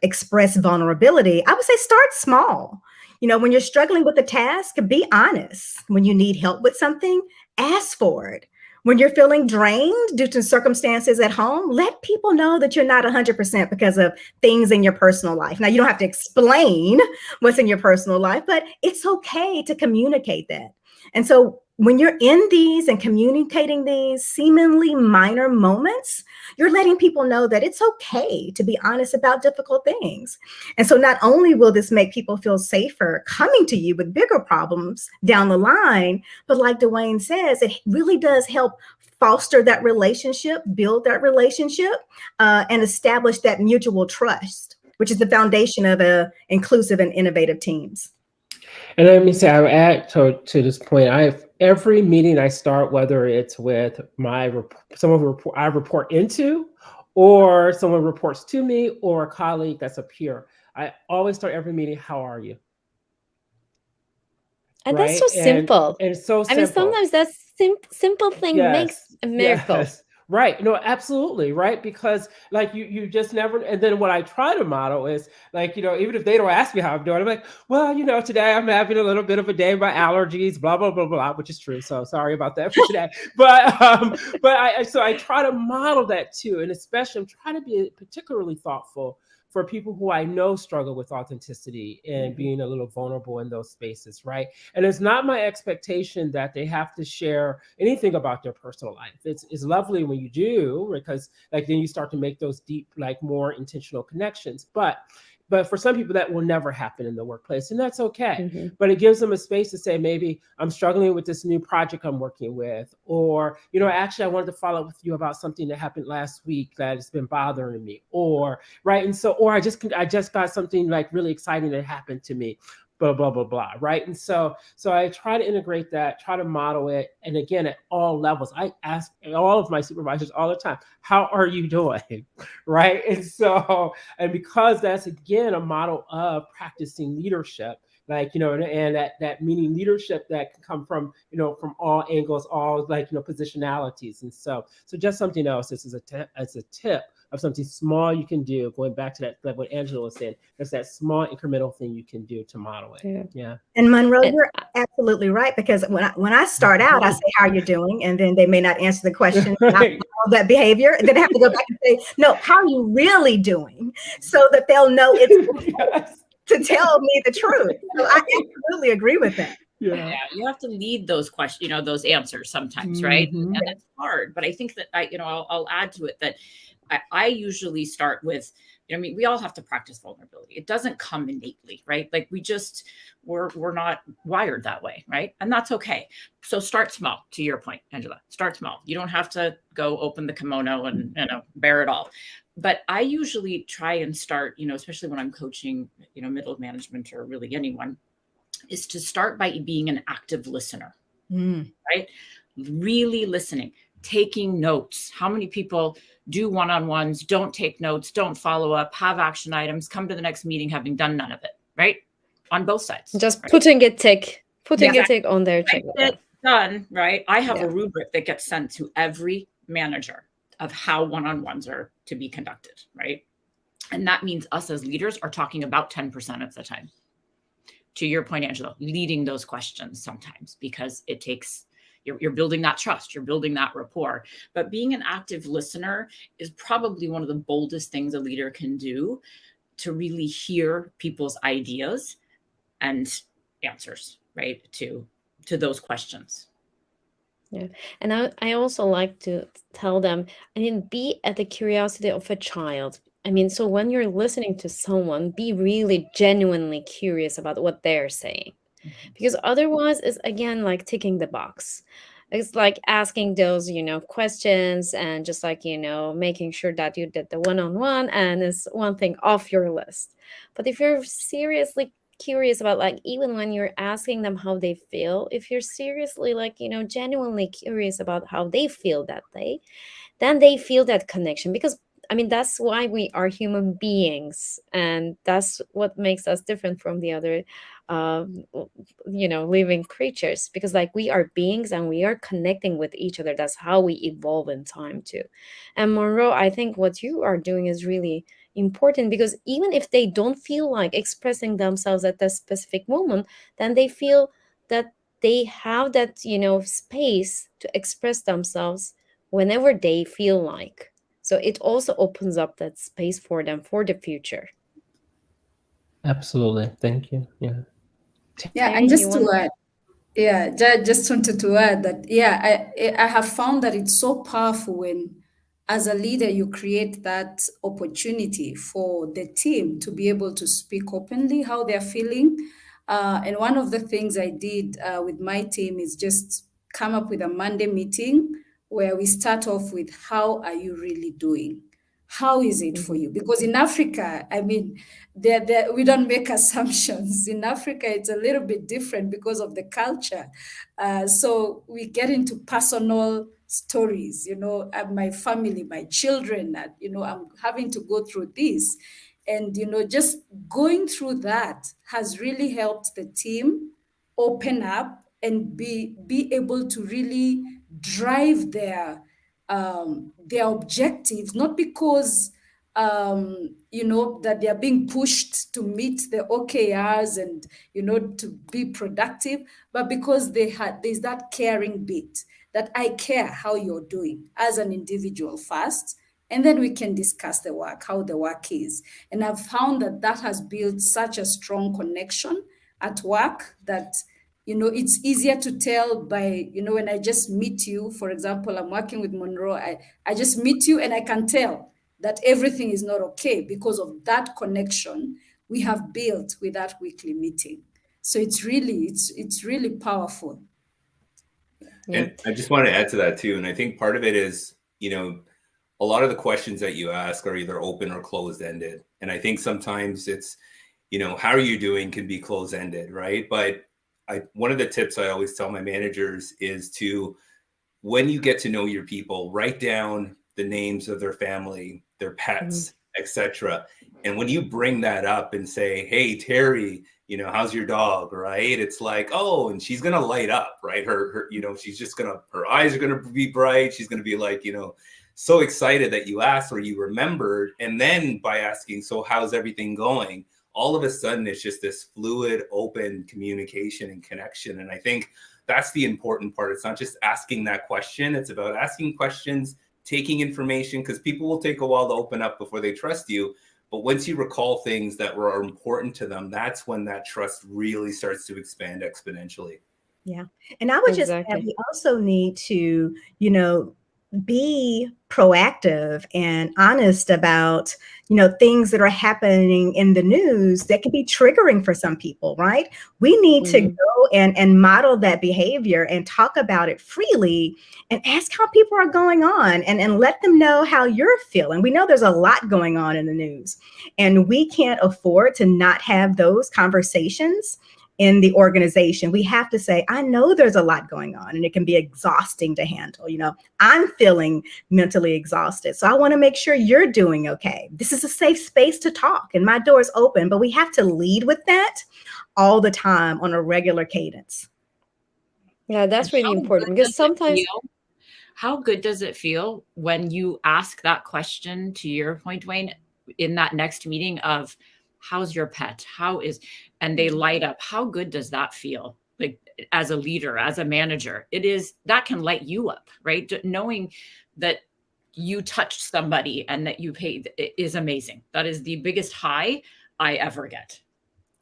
F: express vulnerability, I would say start small. When you're struggling with a task, be honest. When you need help with something, ask for it. When you're feeling drained due to circumstances at home, let people know that you're not 100% because of things in your personal life. Now, you don't have to explain what's in your personal life, but it's okay to communicate that. And so when you're in these and communicating these seemingly minor moments, you're letting people know that it's okay to be honest about difficult things. And so not only will this make people feel safer coming to you with bigger problems down the line, but like Dwayne says, it really does help foster that relationship, build that relationship, and establish that mutual trust, which is the foundation of inclusive and innovative teams.
E: And let me say, I would add to this point, every meeting I start, whether it's with someone I report into, or someone reports to me, or a colleague that's a peer, I always start every meeting, how are you?
C: And that's so simple.
E: And it's so simple.
C: I mean, sometimes that simple thing makes a miracle.
E: Yes. Right. No, absolutely. Right. Because like you just never. And then what I try to model is like, even if they don't ask me how I'm doing, I'm like, well, today I'm having a little bit of a day of my allergies, blah, blah, blah, blah, which is true. So sorry about that for today. But I try to model that too. And especially I'm trying to be particularly thoughtful for people who I know struggle with authenticity and being a little vulnerable in those spaces, right? And it's not my expectation that they have to share anything about their personal life. It's lovely when you do, because like then you start to make those deep, like more intentional connections. But for some people that will never happen in the workplace, and that's okay. But it gives them a space to say, maybe I'm struggling with this new project I'm working with, or, actually I wanted to follow up with you about something that happened last week that has been bothering me, or right. And so, or I just got something like really exciting that happened to me. Blah, blah, blah, blah, right? And so I try to integrate that, try to model it. And again, at all levels, I ask all of my supervisors all the time, how are you doing, right? And because that's, again, a model of practicing leadership, like, and that meaning leadership that can come from, from all angles, all like, positionalities. And so just something else, this is a tip of something small you can do, going back to that, like what Angela was saying, there's that small incremental thing you can do to model it. Yeah.
F: And Monroe, you're absolutely right, because when I start out, I say, how are you doing? And then they may not answer the question, right. That behavior, and then I have to go back and say, no, how are you really doing? So that they'll know it's yes. to tell me the truth. So I absolutely agree with that.
D: Yeah, you have to lead those questions, those answers sometimes, right? And it's hard, but I think that I'll add to it that I usually start with, I mean, we all have to practice vulnerability. It doesn't come innately, right? Like we're not wired that way, right? And that's okay. So start small, to your point, Angela. Start small. You don't have to go open the kimono and bear it all. But I usually try and start, especially when I'm coaching, middle management or really anyone, is to start by being an active listener, right? Really listening, taking notes. How many people do one-on-ones, don't take notes, don't follow up, have action items, come to the next meeting having done none of it, right? On both sides.
C: Just
D: right?
C: putting a tick on their check.
D: Done, right? I have a rubric that gets sent to every manager of how one-on-ones are to be conducted, right? And that means us as leaders are talking about 10% of the time. To your point, Angela, leading those questions sometimes, because it takes, you're building that trust, you're building that rapport. But being an active listener is probably one of the boldest things a leader can do to really hear people's ideas and answers, right, to those questions.
C: Yeah. And I also like to tell them, be at the curiosity of a child. So when you're listening to someone, be really genuinely curious about what they're saying. Because otherwise it's again like ticking the box. It's like asking those, questions and just like, making sure that you did the one-on-one and it's one thing off your list. But if you're seriously curious about, like, even when you're asking them how they feel, if you're seriously like, genuinely curious about how they feel that day, then they feel that connection. Because that's why we are human beings, and that's what makes us different from the other living creatures, because like we are beings and we are connecting with each other. That's how we evolve in time too. And Monroe, I think what you are doing is really important, because even if they don't feel like expressing themselves at that specific moment, then they feel that they have that space to express themselves whenever they feel like. So it also opens up that space for them for the future.
E: Absolutely. Thank you. Yeah.
G: And just to add, just wanted to add that, I have found that it's so powerful when, as a leader, you create that opportunity for the team to be able to speak openly how they're feeling. And one of the things I did with my team is just come up with a Monday meeting where we start off with, how are you really doing? How is it for you? Because in Africa, we don't make assumptions. In Africa, it's a little bit different because of the culture. So we get into personal stories, my family, my children, I'm having to go through this. And, just going through that has really helped the team open up and be able to really drive their objectives, not because that they are being pushed to meet the OKRs and to be productive, but because there's that caring bit, that I care how you're doing as an individual first, and then we can discuss the work, how the work is. And I've found that has built such a strong connection at work that it's easier to tell by, when I just meet you. For example, I'm working with Monroe. I just meet you and I can tell that everything is not okay because of that connection we have built with that weekly meeting. So it's really powerful.
C: Yeah.
H: And I just want to add to that too. And I think part of it is, a lot of the questions that you ask are either open or closed-ended. And I think sometimes it's, how are you doing can be closed-ended, right? But one of the tips I always tell my managers is to, when you get to know your people, write down the names of their family, their pets, etc. And when you bring that up and say, hey, Terry, how's your dog, right? It's like, oh, and she's going to light up, right? Her she's just her eyes are going to be bright. She's going to be like, so excited that you asked or you remembered. And then by asking, so how's everything going? All of a sudden, it's just this fluid, open communication and connection. And I think that's the important part. It's not just asking that question. It's about asking questions, taking information, because people will take a while to open up before they trust you. But once you recall things that were important to them, that's when that trust really starts to expand exponentially.
F: Yeah. And I would just add, we also need to, be proactive and honest about, things that are happening in the news that can be triggering for some people, right? We need to
C: Mhm.
F: go and model that behavior and talk about it freely and ask how people are going on, and let them know how you're feeling. We know there's a lot going on in the news, and we can't afford to not have those conversations in the organization. We have to say, I know there's a lot going on and it can be exhausting to handle. I'm feeling mentally exhausted. So I want to make sure you're doing okay. This is a safe space to talk and my door's open, but we have to lead with that all the time on a regular cadence.
C: Yeah, that's
D: And
C: really
D: how
C: important
D: good
C: because
D: does it
C: sometimes,
D: feel? How good does it feel when you ask that question, to your point, Dwayne, in that next meeting of how's your pet? And they light up. How good does that feel? Like, as a leader, as a manager, that can light you up, right? Knowing that you touched somebody and that you paid is amazing. That is the biggest high I ever get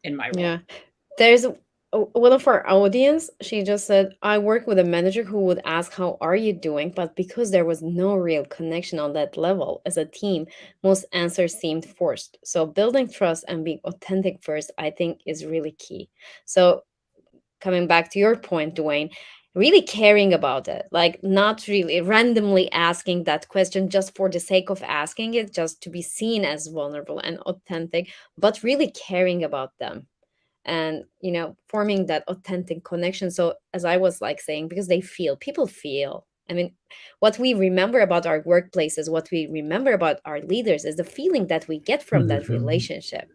D: in my role.
C: yeah, there's one of our audience, she just said, I work with a manager who would ask, how are you doing? But because there was no real connection on that level as a team, most answers seemed forced. So building trust and being authentic first, I think, is really key. So coming back to your point, Dwayne, really caring about it, like not really randomly asking that question just for the sake of asking it, just to be seen as vulnerable and authentic, but really caring about them and forming that authentic connection. So as I was like saying, because people feel, I mean, what we remember about our workplaces, what we remember about our leaders is the feeling that we get from that relationship.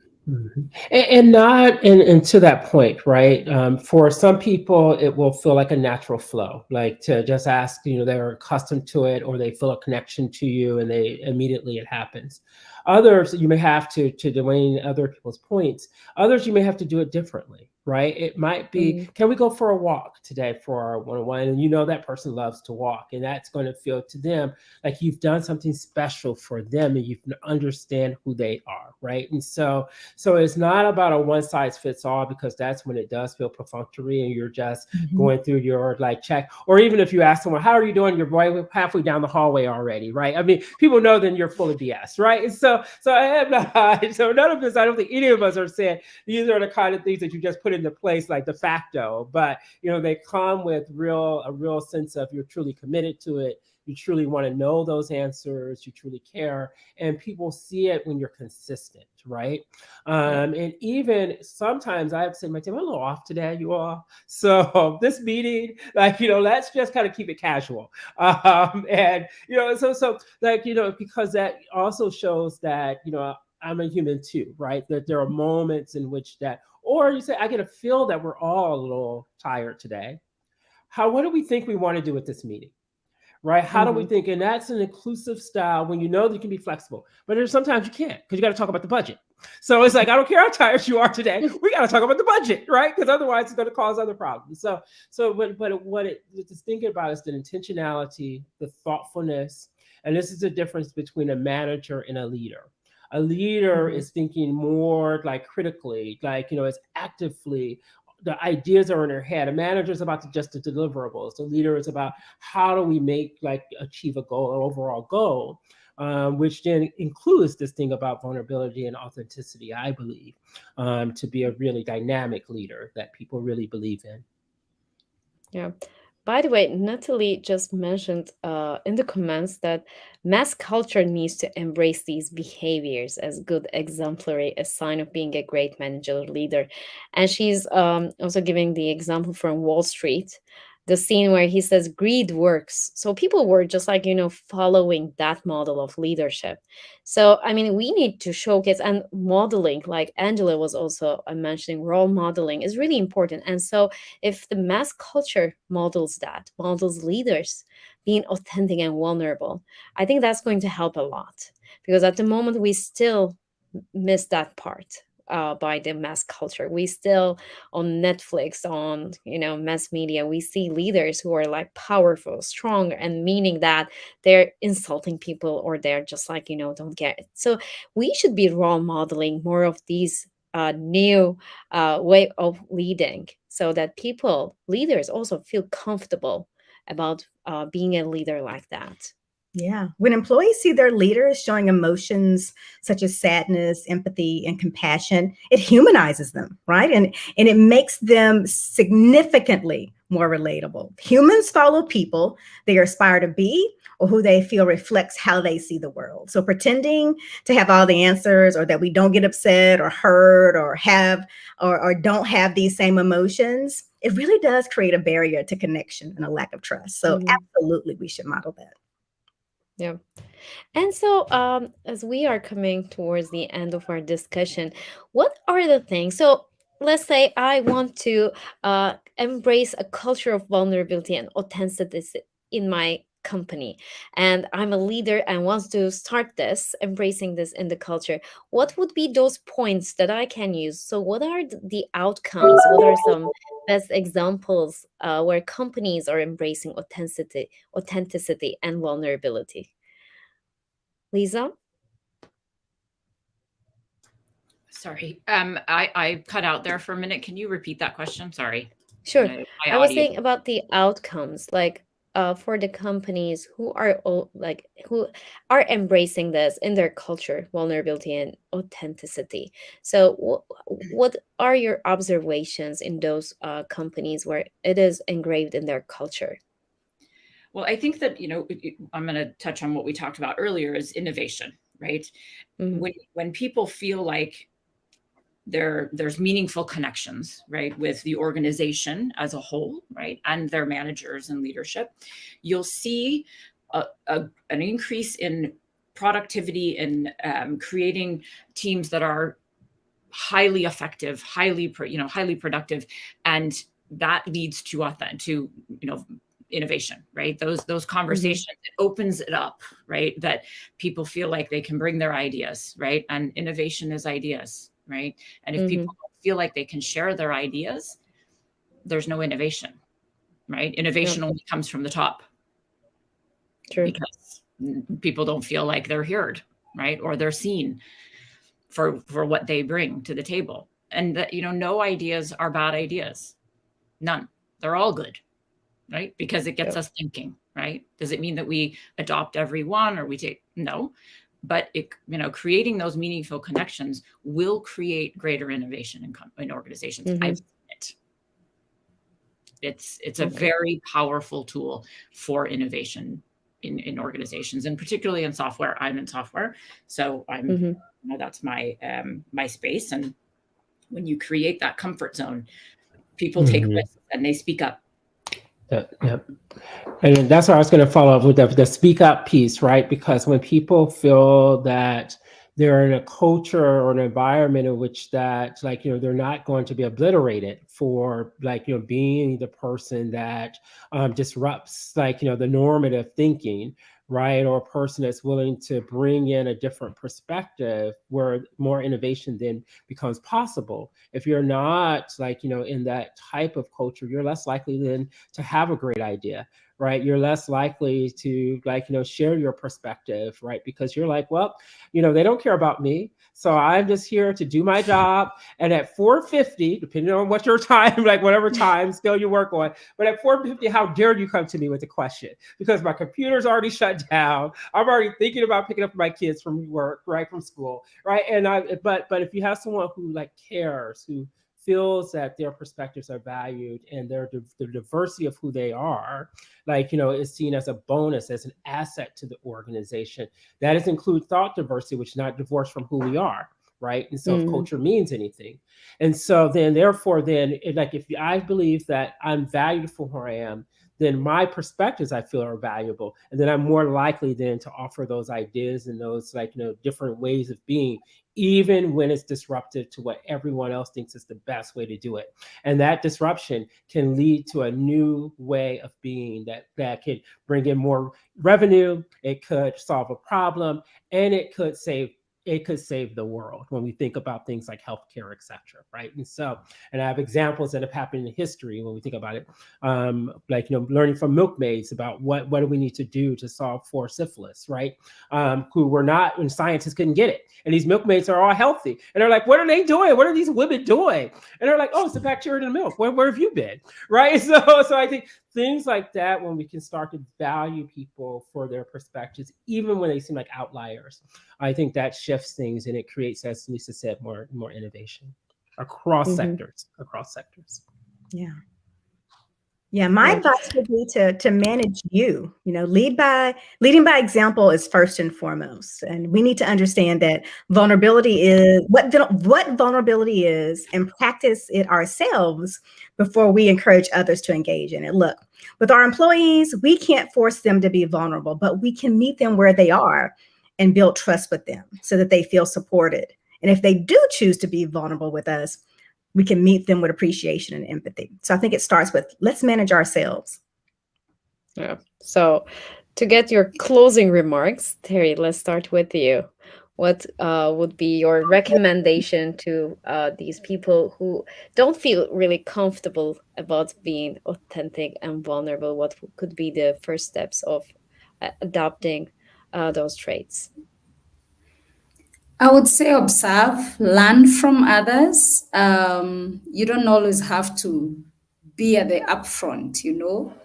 E: And not and to that point, right? For some people, it will feel like a natural flow, like to just ask. They're accustomed to it, or they feel a connection to you, and they immediately it happens. Others, you may have to Dwayne other people's points. Others, you may have to do it differently, right? It might be, can we go for a walk today for our one-on-one? And that person loves to walk, and that's going to feel to them like you've done something special for them, and you can understand who they are, right? And so it's not about a one size fits all, because that's when it does feel perfunctory and you're just going through your check. Or even if you ask someone, how are you doing? You're halfway down the hallway already, right? I mean, people know then you're full of BS, right? And so I am not, so none of this, I don't think any of us are saying these are the kind of things that you just put into place like de facto, but they come with a real sense of you're truly committed to it. You truly want to know those answers. You truly care. And people see it when you're consistent, right? And even sometimes I have to say, my team, I'm a little off today, you all. So this meeting, let's just kind of keep it casual. And, because that also shows that, I'm a human too, right? That there are moments in which or you say, I get a feel that we're all a little tired today. What do we think we want to do with this meeting? Right? How do we think? And that's an inclusive style when you know that you can be flexible. But there's sometimes you can't, because you got to talk about the budget. So it's like, I don't care how tired you are today. We got to talk about the budget, right? Because otherwise it's going to cause other problems. So what it's thinking about is the intentionality, the thoughtfulness. And this is the difference between a manager and a leader. A leader is thinking more critically, is actively, the ideas are in their head. A manager is about just the deliverables. The leader is about how do we achieve an overall goal, which then includes this thing about vulnerability and authenticity, I believe, to be a really dynamic leader that people really believe in.
C: Yeah. By the way, Natalie just mentioned in the comments that mass culture needs to embrace these behaviors as good exemplary, a sign of being a great manager or leader. And she's also giving the example from Wall Street, the scene where he says greed works. So people were just following that model of leadership. So, I mean, we need to showcase and modeling, like Angela was also mentioning, role modeling is really important. And so if the mass culture models leaders being authentic and vulnerable, I think that's going to help a lot, because at the moment we still miss that part by the mass culture. We still, on Netflix, on mass media, we see leaders who are powerful, strong, and meaning that they're insulting people, or they're just don't get it. So we should be role modeling more of these new way of leading, so that leaders also feel comfortable about being a leader like that.
F: Yeah. When employees see their leaders showing emotions such as sadness, empathy, and compassion, it humanizes them, right? And it makes them significantly more relatable. Humans follow people they aspire to be or who they feel reflects how they see the world. So pretending to have all the answers or that we don't get upset or hurt or have or don't have these same emotions, it really does create a barrier to connection and a lack of trust. So
C: Mhm.
F: absolutely we should model that.
C: Yeah. And so, as we are coming towards the end of our discussion, what are the things? So, let's say I want to embrace a culture of vulnerability and authenticity in my company, and I'm a leader and wants to start this, embracing this in the culture. What would be those points that I can use? So, what are the outcomes? What are some best examples where companies are embracing authenticity, and vulnerability? Lisa?
D: Sorry. I cut out there for a minute. Can you repeat that question? Sorry.
C: Sure.
D: My
C: I was
D: audio.
C: saying about the outcomes, like for the companies who are who are embracing this in their culture, vulnerability and authenticity. So, what are your observations in those companies where it is engraved in their culture?
D: Well, I think that, I'm going to touch on what we talked about earlier is innovation, right?
C: Mhm.
D: When people feel like there's meaningful connections, right, with the organization as a whole, right, and their managers and leadership, you'll see an increase in productivity and creating teams that are highly effective, highly productive, and that leads to innovation, right? Those conversations, it opens it up, right? That people feel like they can bring their ideas, right? And innovation is ideas, right? And if people don't feel like they can share their ideas, there's no innovation, right? Innovation only comes from the top.
C: True.
D: Because people don't feel like they're heard, right? Or they're seen for what they bring to the table. And that, no ideas are bad ideas. None. They're all good, right? Because it gets us thinking, right? Does it mean that we adopt every one or we take? No. But creating those meaningful connections will create greater innovation in organizations. I've seen it. It's a very powerful tool for innovation in organizations, and particularly in software. I'm in software, so that's my my space. And when you create that comfort zone, people take risks and they speak up.
E: Yeah. And that's what I was going to follow up with the speak up piece, right? Because when people feel that they're in a culture or an environment in which that, they're not going to be obliterated for, being the person that disrupts, the normative thinking, right? Or a person that's willing to bring in a different perspective where more innovation then becomes possible. If you're not in that type of culture, you're less likely then to have a great idea, right? You're less likely to share your perspective, right? Because you're like, well, they don't care about me. So I'm just here to do my job. And at 4:50, depending on what your time, whatever time scale you work on, but at 4:50, how dare you come to me with a question? Because my computer's already shut down. I'm already thinking about picking up my kids from work, right, from school, right? And but if you have someone who cares, who feels that their perspectives are valued and the diversity of who they are, is seen as a bonus, as an asset to the organization. That does include thought diversity, which is not divorced from who we are, right? And so if culture means anything. And so then, therefore, if I believe that I'm valued for who I am, then my perspectives I feel are valuable. And then I'm more likely then to offer those ideas and those different ways of being, even when it's disruptive to what everyone else thinks is the best way to do it. And that disruption can lead to a new way of being that could bring in more revenue, it could solve a problem, and it could save the world when we think about things like healthcare, et cetera, right? And I have examples that have happened in history when we think about it, learning from milkmaids about what do we need to do to solve for syphilis, right? Who were not, when scientists couldn't get it. And these milkmaids are all healthy. And they're like, what are they doing? What are these women doing? And they're like, oh, it's the bacteria in the milk. Where have you been? Right? So I think things like that, when we can start to value people for their perspectives, even when they seem like outliers, I think that shifts things and it creates, as Lisa said, more innovation across sectors.
F: Yeah. Yeah, my advice would be to manage you. Leading by example is first and foremost. And we need to understand that vulnerability is what vulnerability is, and practice it ourselves before we encourage others to engage in it. Look, with our employees, we can't force them to be vulnerable, but we can meet them where they are and build trust with them so that they feel supported. And if they do choose to be vulnerable with us, we can meet them with appreciation and empathy. So I think it starts with, let's manage ourselves.
C: Yeah. So to get your closing remarks, Terry, let's start with you. What would be your recommendation to these people who don't feel really comfortable about being authentic and vulnerable? What could be the first steps of adopting those traits?
G: I would say observe, learn from others. You don't always have to be at the upfront,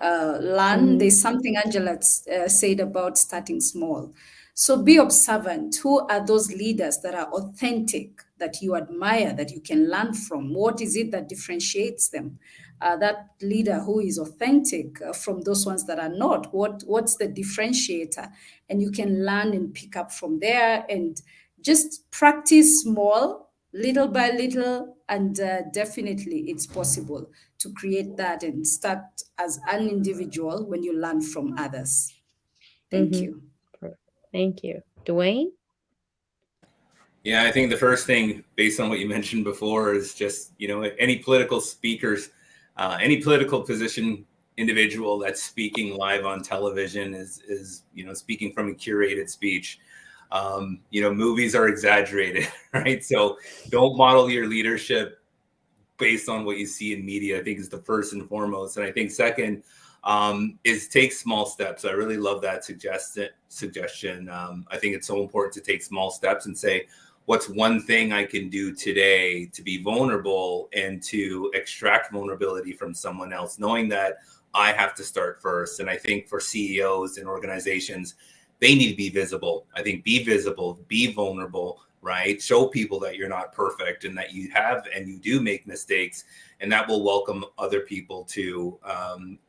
G: learn. There's something Angela said about starting small. So be observant. Who are those leaders that are authentic, that you admire, that you can learn from? What is it that differentiates them? That leader who is authentic from those ones that are not. What's the differentiator? And you can learn and pick up from there, and just practice small, little by little, and definitely it's possible to create that and start as an individual when you learn from others. Thank you.
C: Thank you. Dwayne?
H: Yeah, I think the first thing, based on what you mentioned before, is just, any political speakers, any political position individual that's speaking live on television is speaking from a curated speech. Movies are exaggerated, right? So don't model your leadership based on what you see in media, I think is the first and foremost. And I think second is take small steps. I really love that suggestion. I think it's so important to take small steps and say, what's one thing I can do today to be vulnerable and to extract vulnerability from someone else, knowing that I have to start first. And I think for CEOs and organizations, they need to be visible. I think be visible, be vulnerable, right? Show people that you're not perfect and that you have and you do make mistakes. And that will welcome other people to,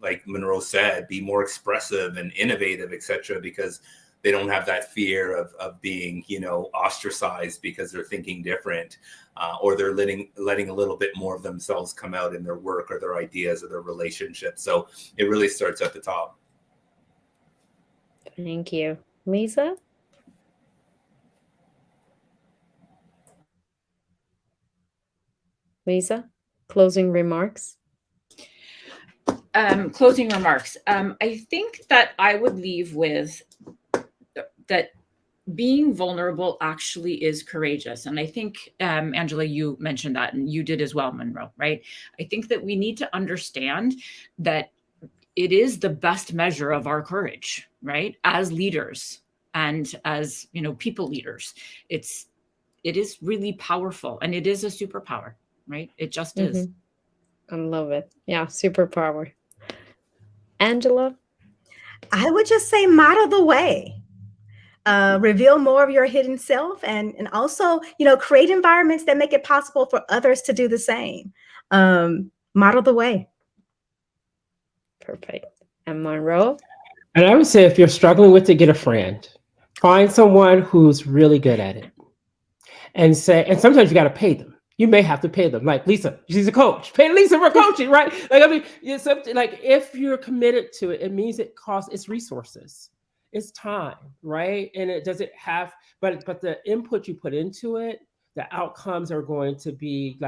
H: like Monroe said, be more expressive and innovative, et cetera, because they don't have that fear of being, ostracized because they're thinking different, or they're letting a little bit more of themselves come out in their work or their ideas or their relationships. So it really starts at the top.
C: Thank you. Lisa? Lisa, closing remarks?
D: Closing remarks. I think that I would leave with that being vulnerable actually is courageous. And I think, Angela, you mentioned that, and you did as well, Monroe, right? I think that we need to understand that it is the best measure of our courage, right? As leaders and as, people leaders, it is really powerful, and it is a superpower, right? It just is.
C: I love it. Yeah, superpower. Angela?
F: I would just say model the way. Reveal more of your hidden self, and also, create environments that make it possible for others to do the same. Model the way.
C: Perfect. And Monroe?
E: And I would say, if you're struggling with it, get a friend. Find someone who's really good at it. And sometimes you got to pay them. You may have to pay them. Like Lisa, she's a coach. Pay Lisa for coaching, right? It's something like, if you're committed to it, it means it's resources. It's time, right? And it doesn't have, but the input you put into it, the outcomes are going to be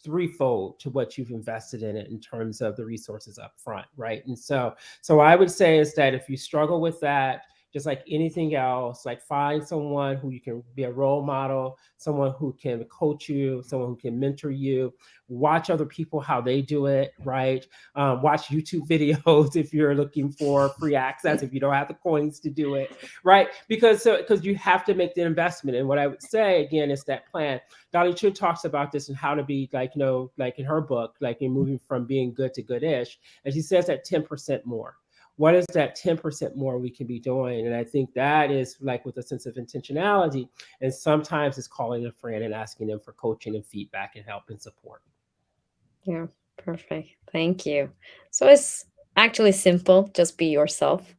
E: threefold to what you've invested in it in terms of the resources up front, right? And so I would say is that if you struggle with that, just like anything else. Like find someone who you can be a role model, someone who can coach you, someone who can mentor you. Watch other people how they do it, right? Watch YouTube videos if you're looking for free access, if you don't have the coins to do it, right? Because you have to make the investment. And what I would say again is that plan. Dolly Chu talks about this and how to be like, like in her book, like in moving from being good to good-ish. And she says that 10% more. What is that 10% more we can be doing? And I think that is like with a sense of intentionality. And sometimes it's calling a friend and asking them for coaching and feedback and help and support.
C: Yeah, perfect. Thank you. So it's actually simple. Just be yourself.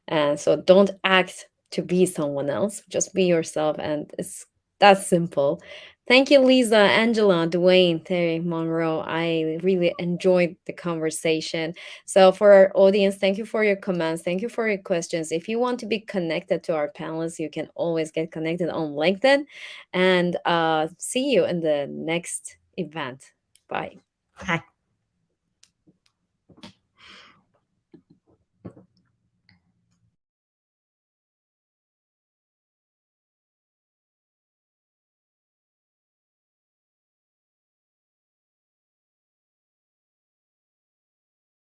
C: And so don't act to be someone else. Just be yourself. And it's that simple. Thank you, Lisa, Angela, Dwayne, Terry, Monroe. I really enjoyed the conversation. So for our audience, thank you for your comments. Thank you for your questions. If you want to be connected to our panelists, you can always get connected on LinkedIn. And see you in the next event. Bye.
F: Bye.